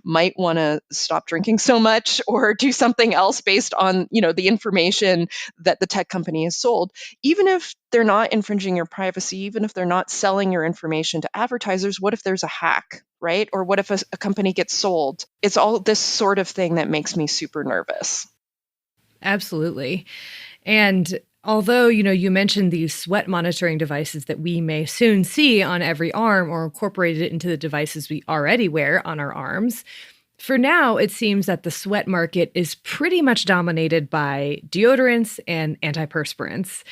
might want to stop drinking so much or do something else based on, the information that the tech company has sold. Even if they're not infringing your privacy, even if they're not selling your information to advertisers, what if there's a hack, right? Or what if a company gets sold? It's all this sort of thing that makes me super nervous. Absolutely. And although, you mentioned these sweat monitoring devices that we may soon see on every arm or incorporated into the devices we already wear on our arms, for now, it seems that the sweat market is pretty much dominated by deodorants and antiperspirants.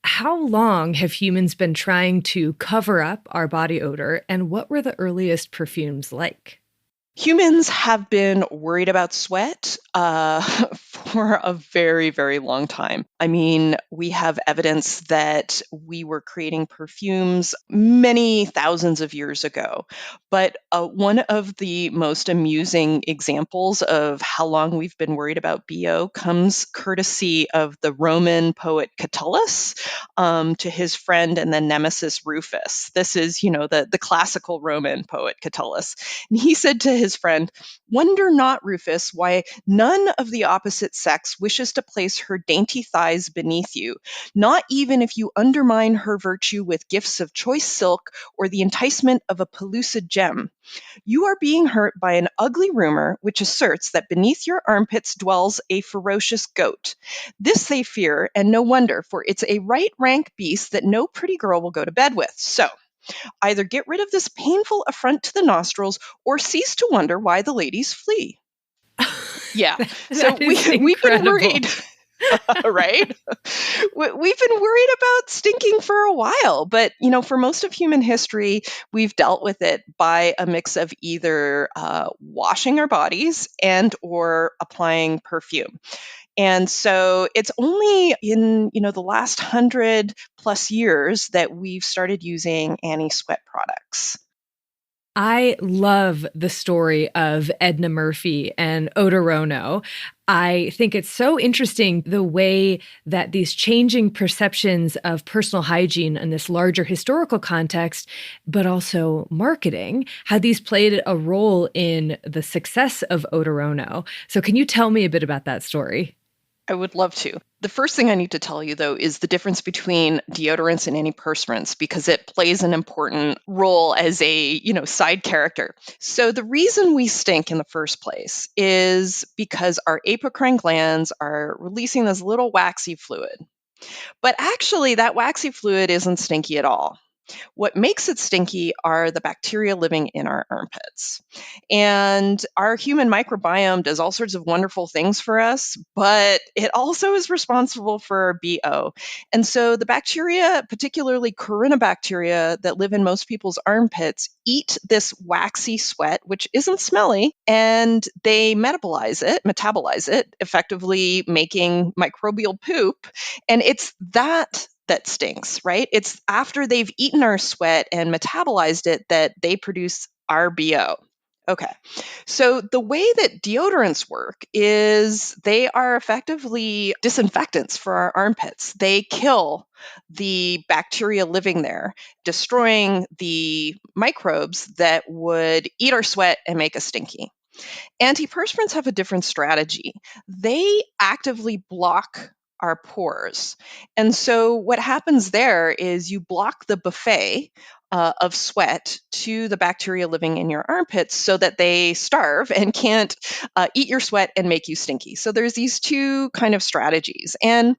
How long have humans been trying to cover up our body odor, and what were the earliest perfumes like? Humans have been worried about sweat for a very, very long time. I mean, we have evidence that we were creating perfumes many thousands of years ago. But one of the most amusing examples of how long we've been worried about BO comes courtesy of the Roman poet Catullus to his friend and then nemesis Rufus. This is, the classical Roman poet Catullus. And he said to his friend, "Wonder not, Rufus, why none of the opposite sex wishes to place her dainty thighs beneath you, not even if you undermine her virtue with gifts of choice silk or the enticement of a pellucid gem. You are being hurt by an ugly rumor which asserts that beneath your armpits dwells a ferocious goat. This they fear, and no wonder, for it's a right rank beast that no pretty girl will go to bed with. So, either get rid of this painful affront to the nostrils or cease to wonder why the ladies flee." Yeah. So we've been worried, right? We've been worried about stinking for a while, but for most of human history, we've dealt with it by a mix of either washing our bodies and or applying perfume. And so it's only in, the last 100 plus years that we've started using anti-sweat products. I love the story of Edna Murphy and Odorono. I think it's so interesting the way that these changing perceptions of personal hygiene in this larger historical context, but also marketing, how these played a role in the success of Odorono. So can you tell me a bit about that story? I would love to. The first thing I need to tell you, though, is the difference between deodorants and antiperspirants, because it plays an important role as a, side character. So the reason we stink in the first place is because our apocrine glands are releasing this little waxy fluid. But actually, that waxy fluid isn't stinky at all. What makes it stinky are the bacteria living in our armpits. And our human microbiome does all sorts of wonderful things for us, but it also is responsible for BO. And so the bacteria, particularly Corynebacteria that live in most people's armpits, eat this waxy sweat, which isn't smelly, and they metabolize it, effectively making microbial poop. And it's that stinks, right? It's after they've eaten our sweat and metabolized it that they produce RBO. Okay. So the way that deodorants work is they are effectively disinfectants for our armpits. They kill the bacteria living there, destroying the microbes that would eat our sweat and make us stinky. Antiperspirants have a different strategy. They actively block our pores. And so what happens there is you block the buffet of sweat to the bacteria living in your armpits so that they starve and can't eat your sweat and make you stinky. So there's these two kind of strategies. And,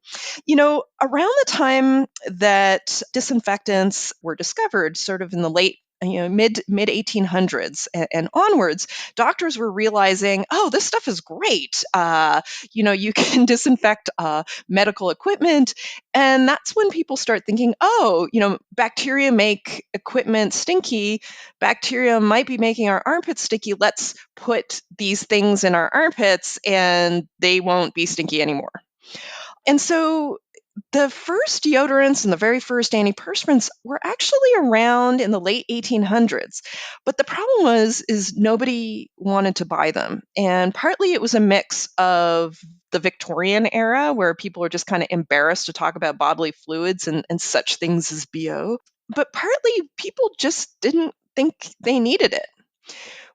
around the time that disinfectants were discovered, sort of in the late mid 1800s and onwards, doctors were realizing, oh, this stuff is great. You can disinfect medical equipment, and that's when people start thinking, oh, bacteria make equipment stinky. Bacteria might be making our armpits sticky. Let's put these things in our armpits, and they won't be stinky anymore. And so the first deodorants and the very first antiperspirants were actually around in the late 1800s. But the problem is nobody wanted to buy them. And partly it was a mix of the Victorian era, where people were just kind of embarrassed to talk about bodily fluids and such things as BO. But partly people just didn't think they needed it.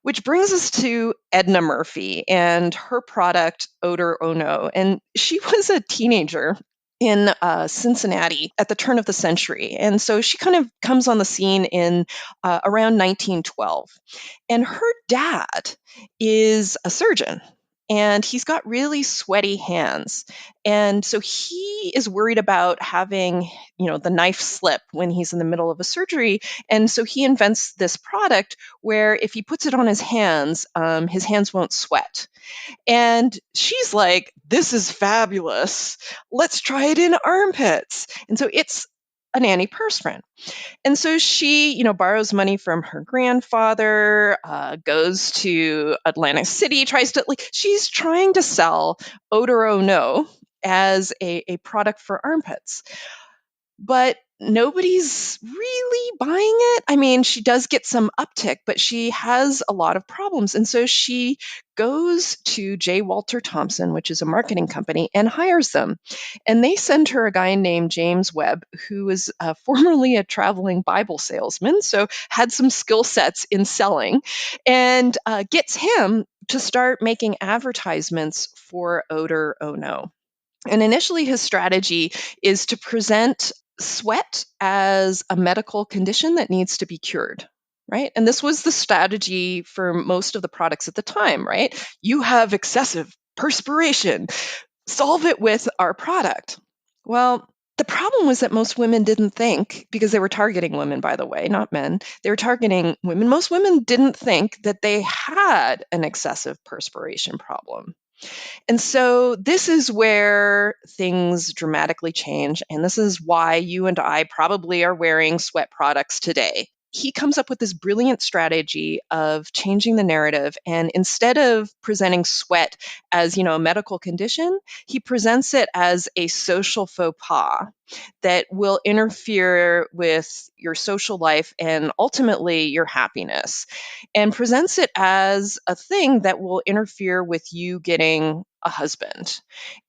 Which brings us to Edna Murphy and her product, Odor Oh No. And she was a teenager in Cincinnati at the turn of the century. And so she kind of comes on the scene in around 1912. And her dad is a surgeon. And he's got really sweaty hands. And so he is worried about having, the knife slip when he's in the middle of a surgery. And so he invents this product where if he puts it on his hands won't sweat. And she's like, this is fabulous. Let's try it in armpits. And so it's an antiperspirant. And so she, borrows money from her grandfather, goes to Atlantic City, she's trying to sell Odor Oh No as a product for armpits. But nobody's really buying it. I mean, she does get some uptick, but she has a lot of problems. And so she goes to J. Walter Thompson, which is a marketing company, and hires them. And they send her a guy named James Webb, who was formerly a traveling Bible salesman, so had some skill sets in selling, and gets him to start making advertisements for Odor Oh No. And initially, his strategy is to present sweat as a medical condition that needs to be cured, right? And this was the strategy for most of the products at the time, right? You have excessive perspiration, solve it with our product. Well, the problem was that most women didn't think, because they were targeting women, by the way, not men. They were targeting women. Most women didn't think that they had an excessive perspiration problem. And so this is where things dramatically change. And this is why you and I probably are wearing sweat products today. He comes up with this brilliant strategy of changing the narrative. And instead of presenting sweat as, a medical condition, he presents it as a social faux pas that will interfere with your social life and ultimately your happiness, and presents it as a thing that will interfere with you getting a husband.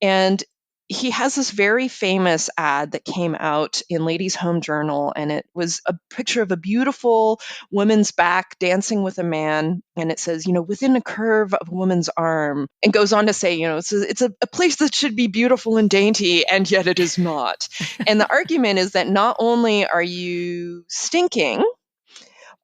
And he has this very famous ad that came out in Ladies' Home Journal, and it was a picture of a beautiful woman's back dancing with a man, and it says, within a curve of a woman's arm, and goes on to say, it's a place that should be beautiful and dainty, and yet it is not. And the argument is that not only are you stinking,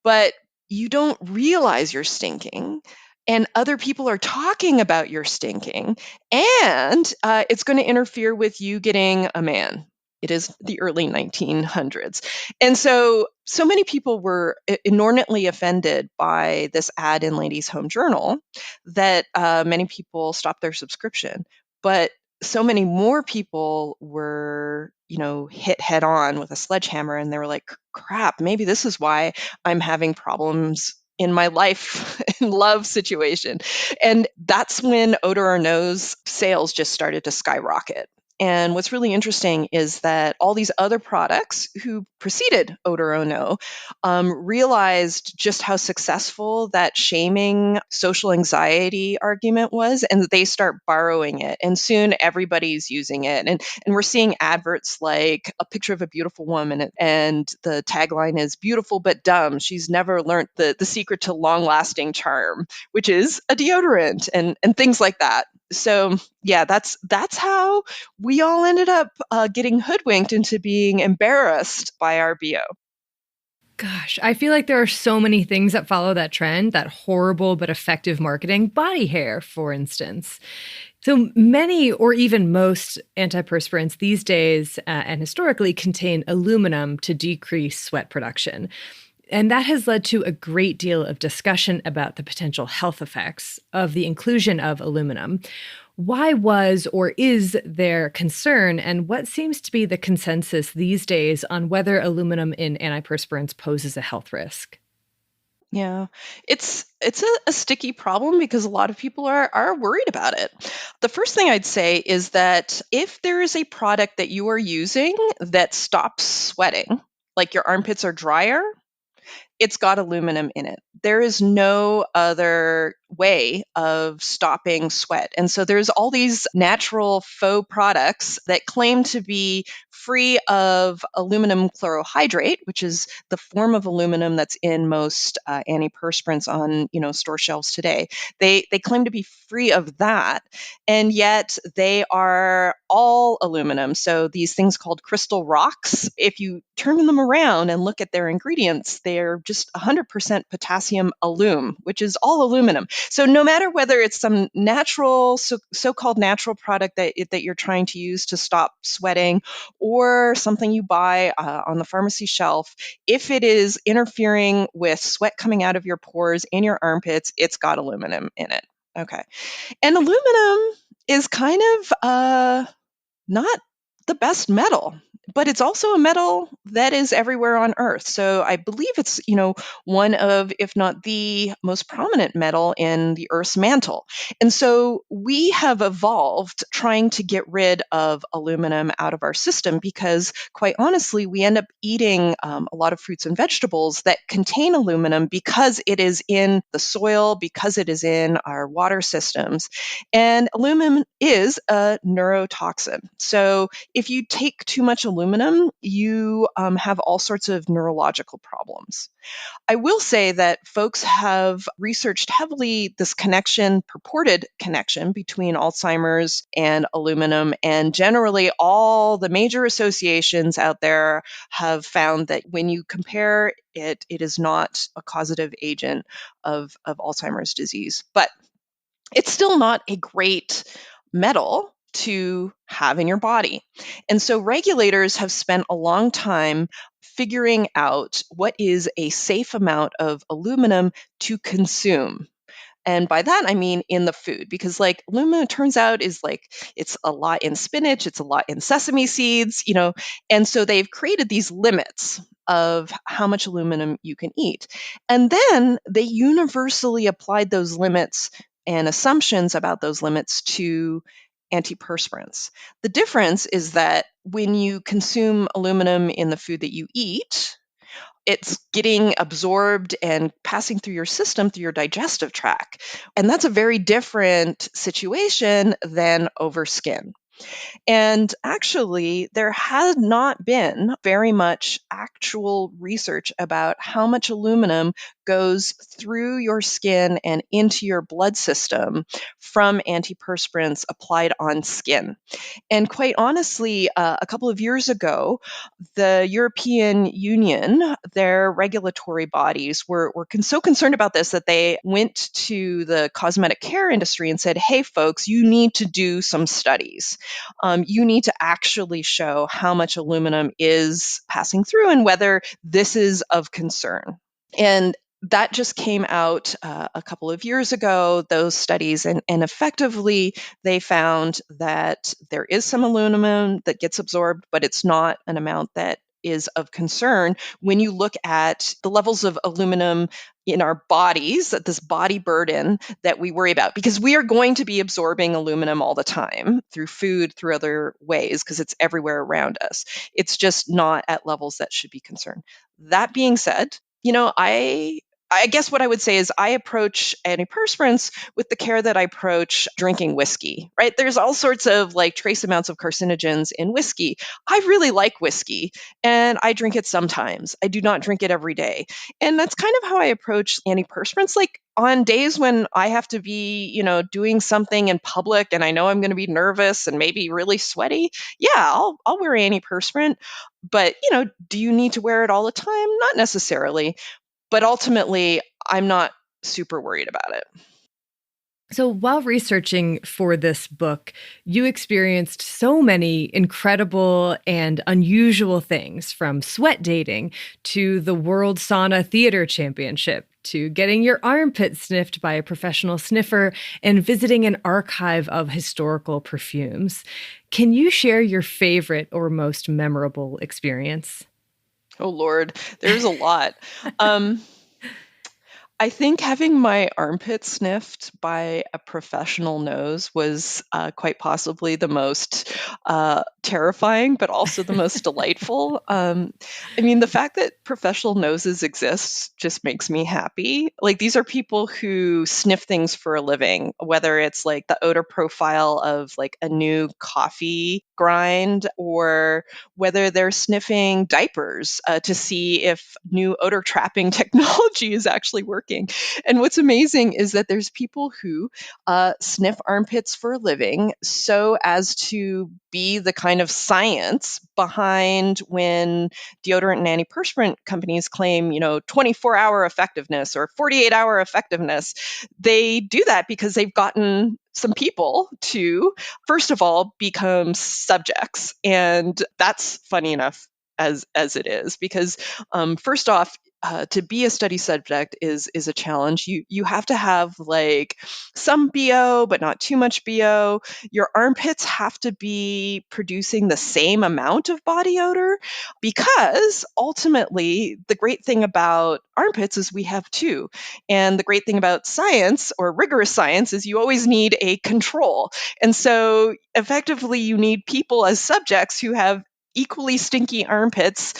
but you don't realize you're stinking, and other people are talking about your stinking, and it's going to interfere with you getting a man. It is the early 1900s. And so many people were inordinately offended by this ad in Ladies' Home Journal that many people stopped their subscription. But so many more people were, hit head on with a sledgehammer, and they were like, crap, maybe this is why I'm having problems in my life and love situation. And that's when Odor or No's sales just started to skyrocket. And what's really interesting is that all these other products who preceded Odor or No realized just how successful that shaming social anxiety argument was, and they start borrowing it. And soon everybody's using it. And we're seeing adverts like a picture of a beautiful woman, and the tagline is beautiful but dumb. She's never learned the secret to long-lasting charm, which is a deodorant, and things like that. So yeah, that's how we all ended up getting hoodwinked into being embarrassed by our BO. Gosh, I feel like there are so many things that follow that trend, that horrible but effective marketing. Body hair, for instance. So many, or even most, antiperspirants these days and historically contain aluminum to decrease sweat production. And that has led to a great deal of discussion about the potential health effects of the inclusion of aluminum. Why was or is there concern, and what seems to be the consensus these days on whether aluminum in antiperspirants poses a health risk? Yeah, it's a sticky problem because a lot of people are worried about it. The first thing I'd say is that if there is a product that you are using that stops sweating, like your armpits are drier, it's got aluminum in it. There is no other way of stopping sweat. And so there's all these natural faux products that claim to be free of aluminum chlorohydrate, which is the form of aluminum that's in most antiperspirants on store shelves today. They claim to be free of that, and yet they are all aluminum. So these things called crystal rocks, if you turn them around and look at their ingredients, they're just 100% potassium alum, which is all aluminum. So no matter whether it's some natural, so-called natural product that you're trying to use to stop sweating, or something you buy on the pharmacy shelf, if it is interfering with sweat coming out of your pores in your armpits, it's got aluminum in it. Okay. And aluminum is kind of not the best metal, but it's also a metal that is everywhere on Earth. So I believe it's, one of, if not the most prominent metal in the Earth's mantle. And so we have evolved trying to get rid of aluminum out of our system because, quite honestly, we end up eating a lot of fruits and vegetables that contain aluminum because it is in the soil, because it is in our water systems. And aluminum is a neurotoxin. So if you take too much aluminum, you have all sorts of neurological problems. I will say that folks have researched heavily this purported connection between Alzheimer's and aluminum, and generally all the major associations out there have found that when you compare it, it is not a causative agent of Alzheimer's disease. But it's still not a great metal to have in your body. And so regulators have spent a long time figuring out what is a safe amount of aluminum to consume. And by that, I mean in the food, because aluminum, it turns out, is it's a lot in spinach, it's a lot in sesame seeds, and so they've created these limits of how much aluminum you can eat. And then they universally applied those limits and assumptions about those limits to antiperspirants. The difference is that when you consume aluminum in the food that you eat, it's getting absorbed and passing through your system, through your digestive tract. And that's a very different situation than over skin. And actually, there has not been very much actual research about how much aluminum goes through your skin and into your blood system from antiperspirants applied on skin. And quite honestly, a couple of years ago, the European Union, their regulatory bodies were so concerned about this that they went to the cosmetic care industry and said, hey, folks, you need to do some studies. You need to actually show how much aluminum is passing through and whether this is of concern. And that just came out a couple of years ago, those studies, and effectively they found that there is some aluminum that gets absorbed, but it's not an amount that is of concern when you look at the levels of aluminum in our bodies, at this body burden that we worry about, because we are going to be absorbing aluminum all the time through food, through other ways, because it's everywhere around us. It's just not at levels that should be concerned. That being said, I guess what I would say is I approach antiperspirants with the care that I approach drinking whiskey, right? There's all sorts of like trace amounts of carcinogens in whiskey. I really like whiskey and I drink it sometimes. I do not drink it every day. And that's kind of how I approach antiperspirants. Like on days when I have to be, doing something in public and I know I'm going to be nervous and maybe really sweaty, yeah, I'll wear antiperspirant. But, do you need to wear it all the time? Not necessarily. But ultimately, I'm not super worried about it. So while researching for this book, you experienced so many incredible and unusual things, from sweat dating to the World Sauna Theater Championship to getting your armpit sniffed by a professional sniffer and visiting an archive of historical perfumes. Can you share your favorite or most memorable experience? Oh, Lord, there's a lot. I think having my armpit sniffed by a professional nose was quite possibly the most terrifying, but also the most delightful. The fact that professional noses exist just makes me happy. Like, these are people who sniff things for a living, whether it's like the odor profile of like a new coffee grind, or whether they're sniffing diapers to see if new odor trapping technology is actually working. And what's amazing is that there's people who sniff armpits for a living so as to be the kind of science behind when deodorant and antiperspirant companies claim, 24-hour effectiveness or 48-hour effectiveness. They do that because they've gotten some people to, first of all, become subjects. And that's funny enough as it is, because first off, to be a study subject is a challenge. You have to have like some BO, but not too much BO. Your armpits have to be producing the same amount of body odor, because ultimately the great thing about armpits is we have two. And the great thing about science, or rigorous science, is you always need a control. And so effectively you need people as subjects who have equally stinky armpits,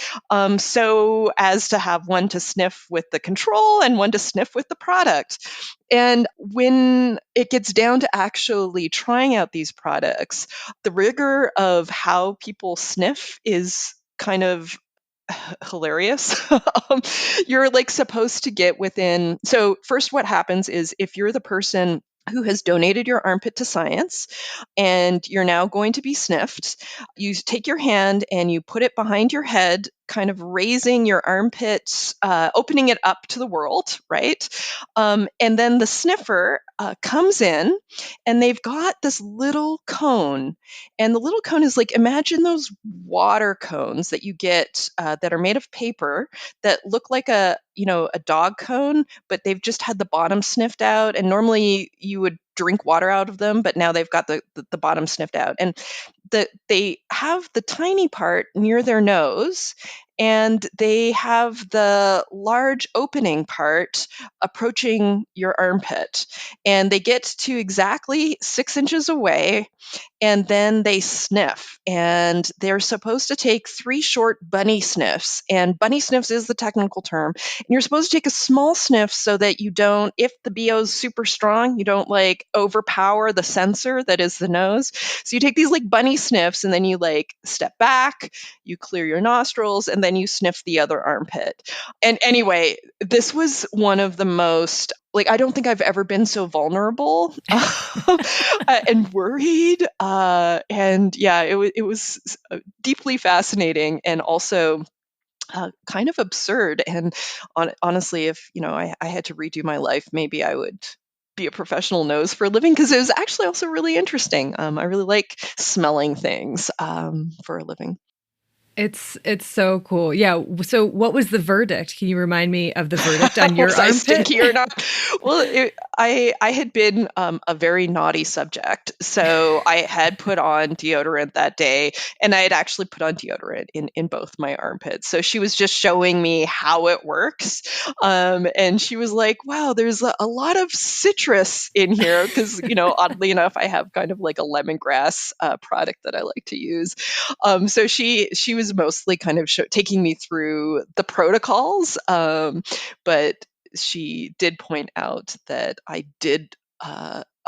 so as to have one to sniff with the control and one to sniff with the product. And when it gets down to actually trying out these products, the rigor of how people sniff is kind of hilarious. You're like supposed to get within. So first, what happens is if you're the person who has donated your armpit to science and you're now going to be sniffed, you take your hand and you put it behind your head, kind of raising your armpits, opening it up to the world, right? And then the sniffer comes in and they've got this little cone. And the little cone is like, imagine those water cones that you get that are made of paper that look like a dog cone, but they've just had the bottom sniffed out. And normally you would drink water out of them, but now they've got the bottom sniffed out. And they have the tiny part near their nose, and they have the large opening part approaching your armpit. And they get to exactly 6 inches away, and then they sniff. And they're supposed to take 3 short bunny sniffs. And bunny sniffs is the technical term. And you're supposed to take a small sniff so that you don't, if the BO is super strong, you don't like overpower the sensor that is the nose. So you take these like bunny sniffs, and then you like step back, you clear your nostrils, and then you sniff the other armpit. And anyway, this was one of the most, like, I don't think I've ever been so vulnerable and worried. And yeah, it was deeply fascinating, and also kind of absurd. And honestly, if I had to redo my life, maybe I would be a professional nose for a living because it was actually also really interesting. I really like smelling things for a living. It's so cool. Yeah. So what was the verdict? Can you remind me of the verdict on your Was I armpit? stinky or not? Well, I had been a very naughty subject, so I had put on deodorant that day, and I had actually put on deodorant in both my armpits. So she was just showing me how it works, and she was like, "Wow, there's a lot of citrus in here," because oddly enough, I have kind of like a lemongrass product that I like to use. So she was mostly kind of taking me through the protocols, but she did point out that I did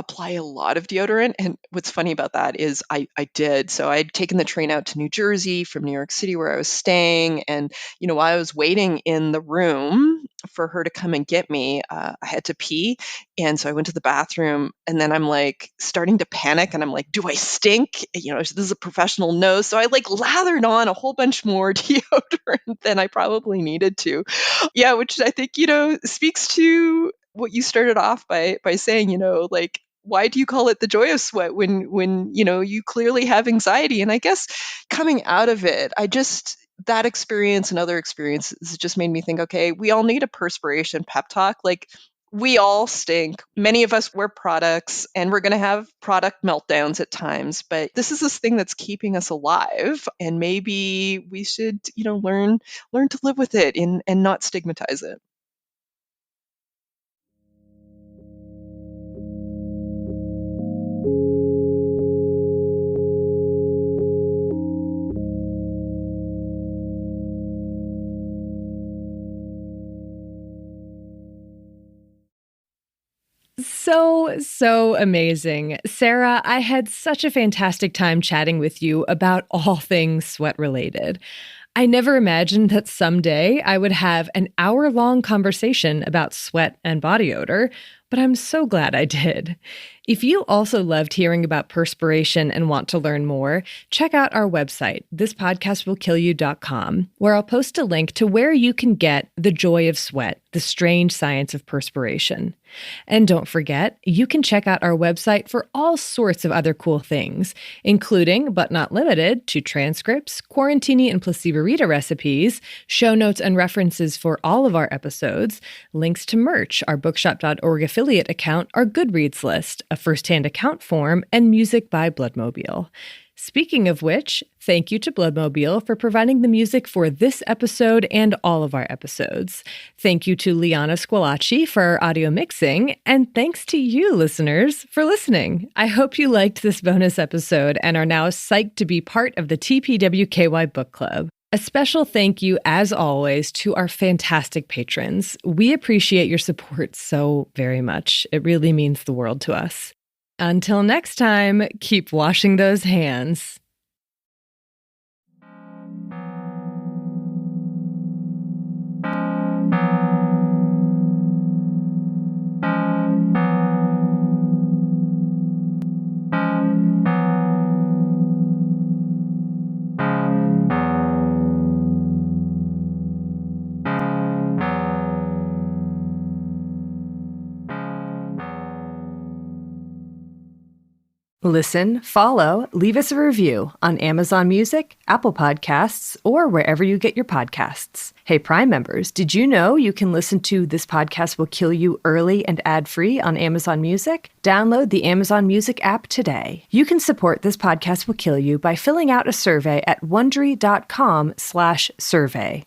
apply a lot of deodorant. And what's funny about that is I did. So I'd taken the train out to New Jersey from New York City where I was staying. And, while I was waiting in the room for her to come and get me, I had to pee. And so I went to the bathroom and then I'm like starting to panic and I'm like, do I stink? This is a professional nose. So I like lathered on a whole bunch more deodorant than I probably needed to. Yeah, which I think, speaks to what you started off by saying, like, why do you call it the joy of sweat when you clearly have anxiety? And I guess coming out of it, that experience and other experiences just made me think, okay, we all need a perspiration pep talk. Like, we all stink. Many of us wear products and we're going to have product meltdowns at times, but this is this thing that's keeping us alive. And maybe we should, learn to live with it and not stigmatize it. So amazing. Sarah, I had such a fantastic time chatting with you about all things sweat related. I never imagined that someday I would have an hour-long conversation about sweat and body odor, but I'm so glad I did. If you also loved hearing about perspiration and want to learn more, check out our website, thispodcastwillkillyou.com, where I'll post a link to where you can get The Joy of Sweat, The Strange Science of Perspiration. And don't forget, you can check out our website for all sorts of other cool things, including, but not limited to, transcripts, Quarantini and Placebo-Rita recipes, show notes and references for all of our episodes, links to merch, our bookshop.org affiliate account, our Goodreads list, a first-hand account form, and music by Bloodmobile. Speaking of which, thank you to Bloodmobile for providing the music for this episode and all of our episodes. Thank you to Liana Squalacci for our audio mixing, and thanks to you, listeners, for listening. I hope you liked this bonus episode and are now psyched to be part of the TPWKY Book Club. A special thank you, as always, to our fantastic patrons. We appreciate your support so very much. It really means the world to us. Until next time, keep washing those hands. Listen, follow, leave us a review on Amazon Music, Apple Podcasts, or wherever you get your podcasts. Hey, Prime members, did you know you can listen to This Podcast Will Kill You early and ad-free on Amazon Music? Download the Amazon Music app today. You can support This Podcast Will Kill You by filling out a survey at Wondery.com/survey.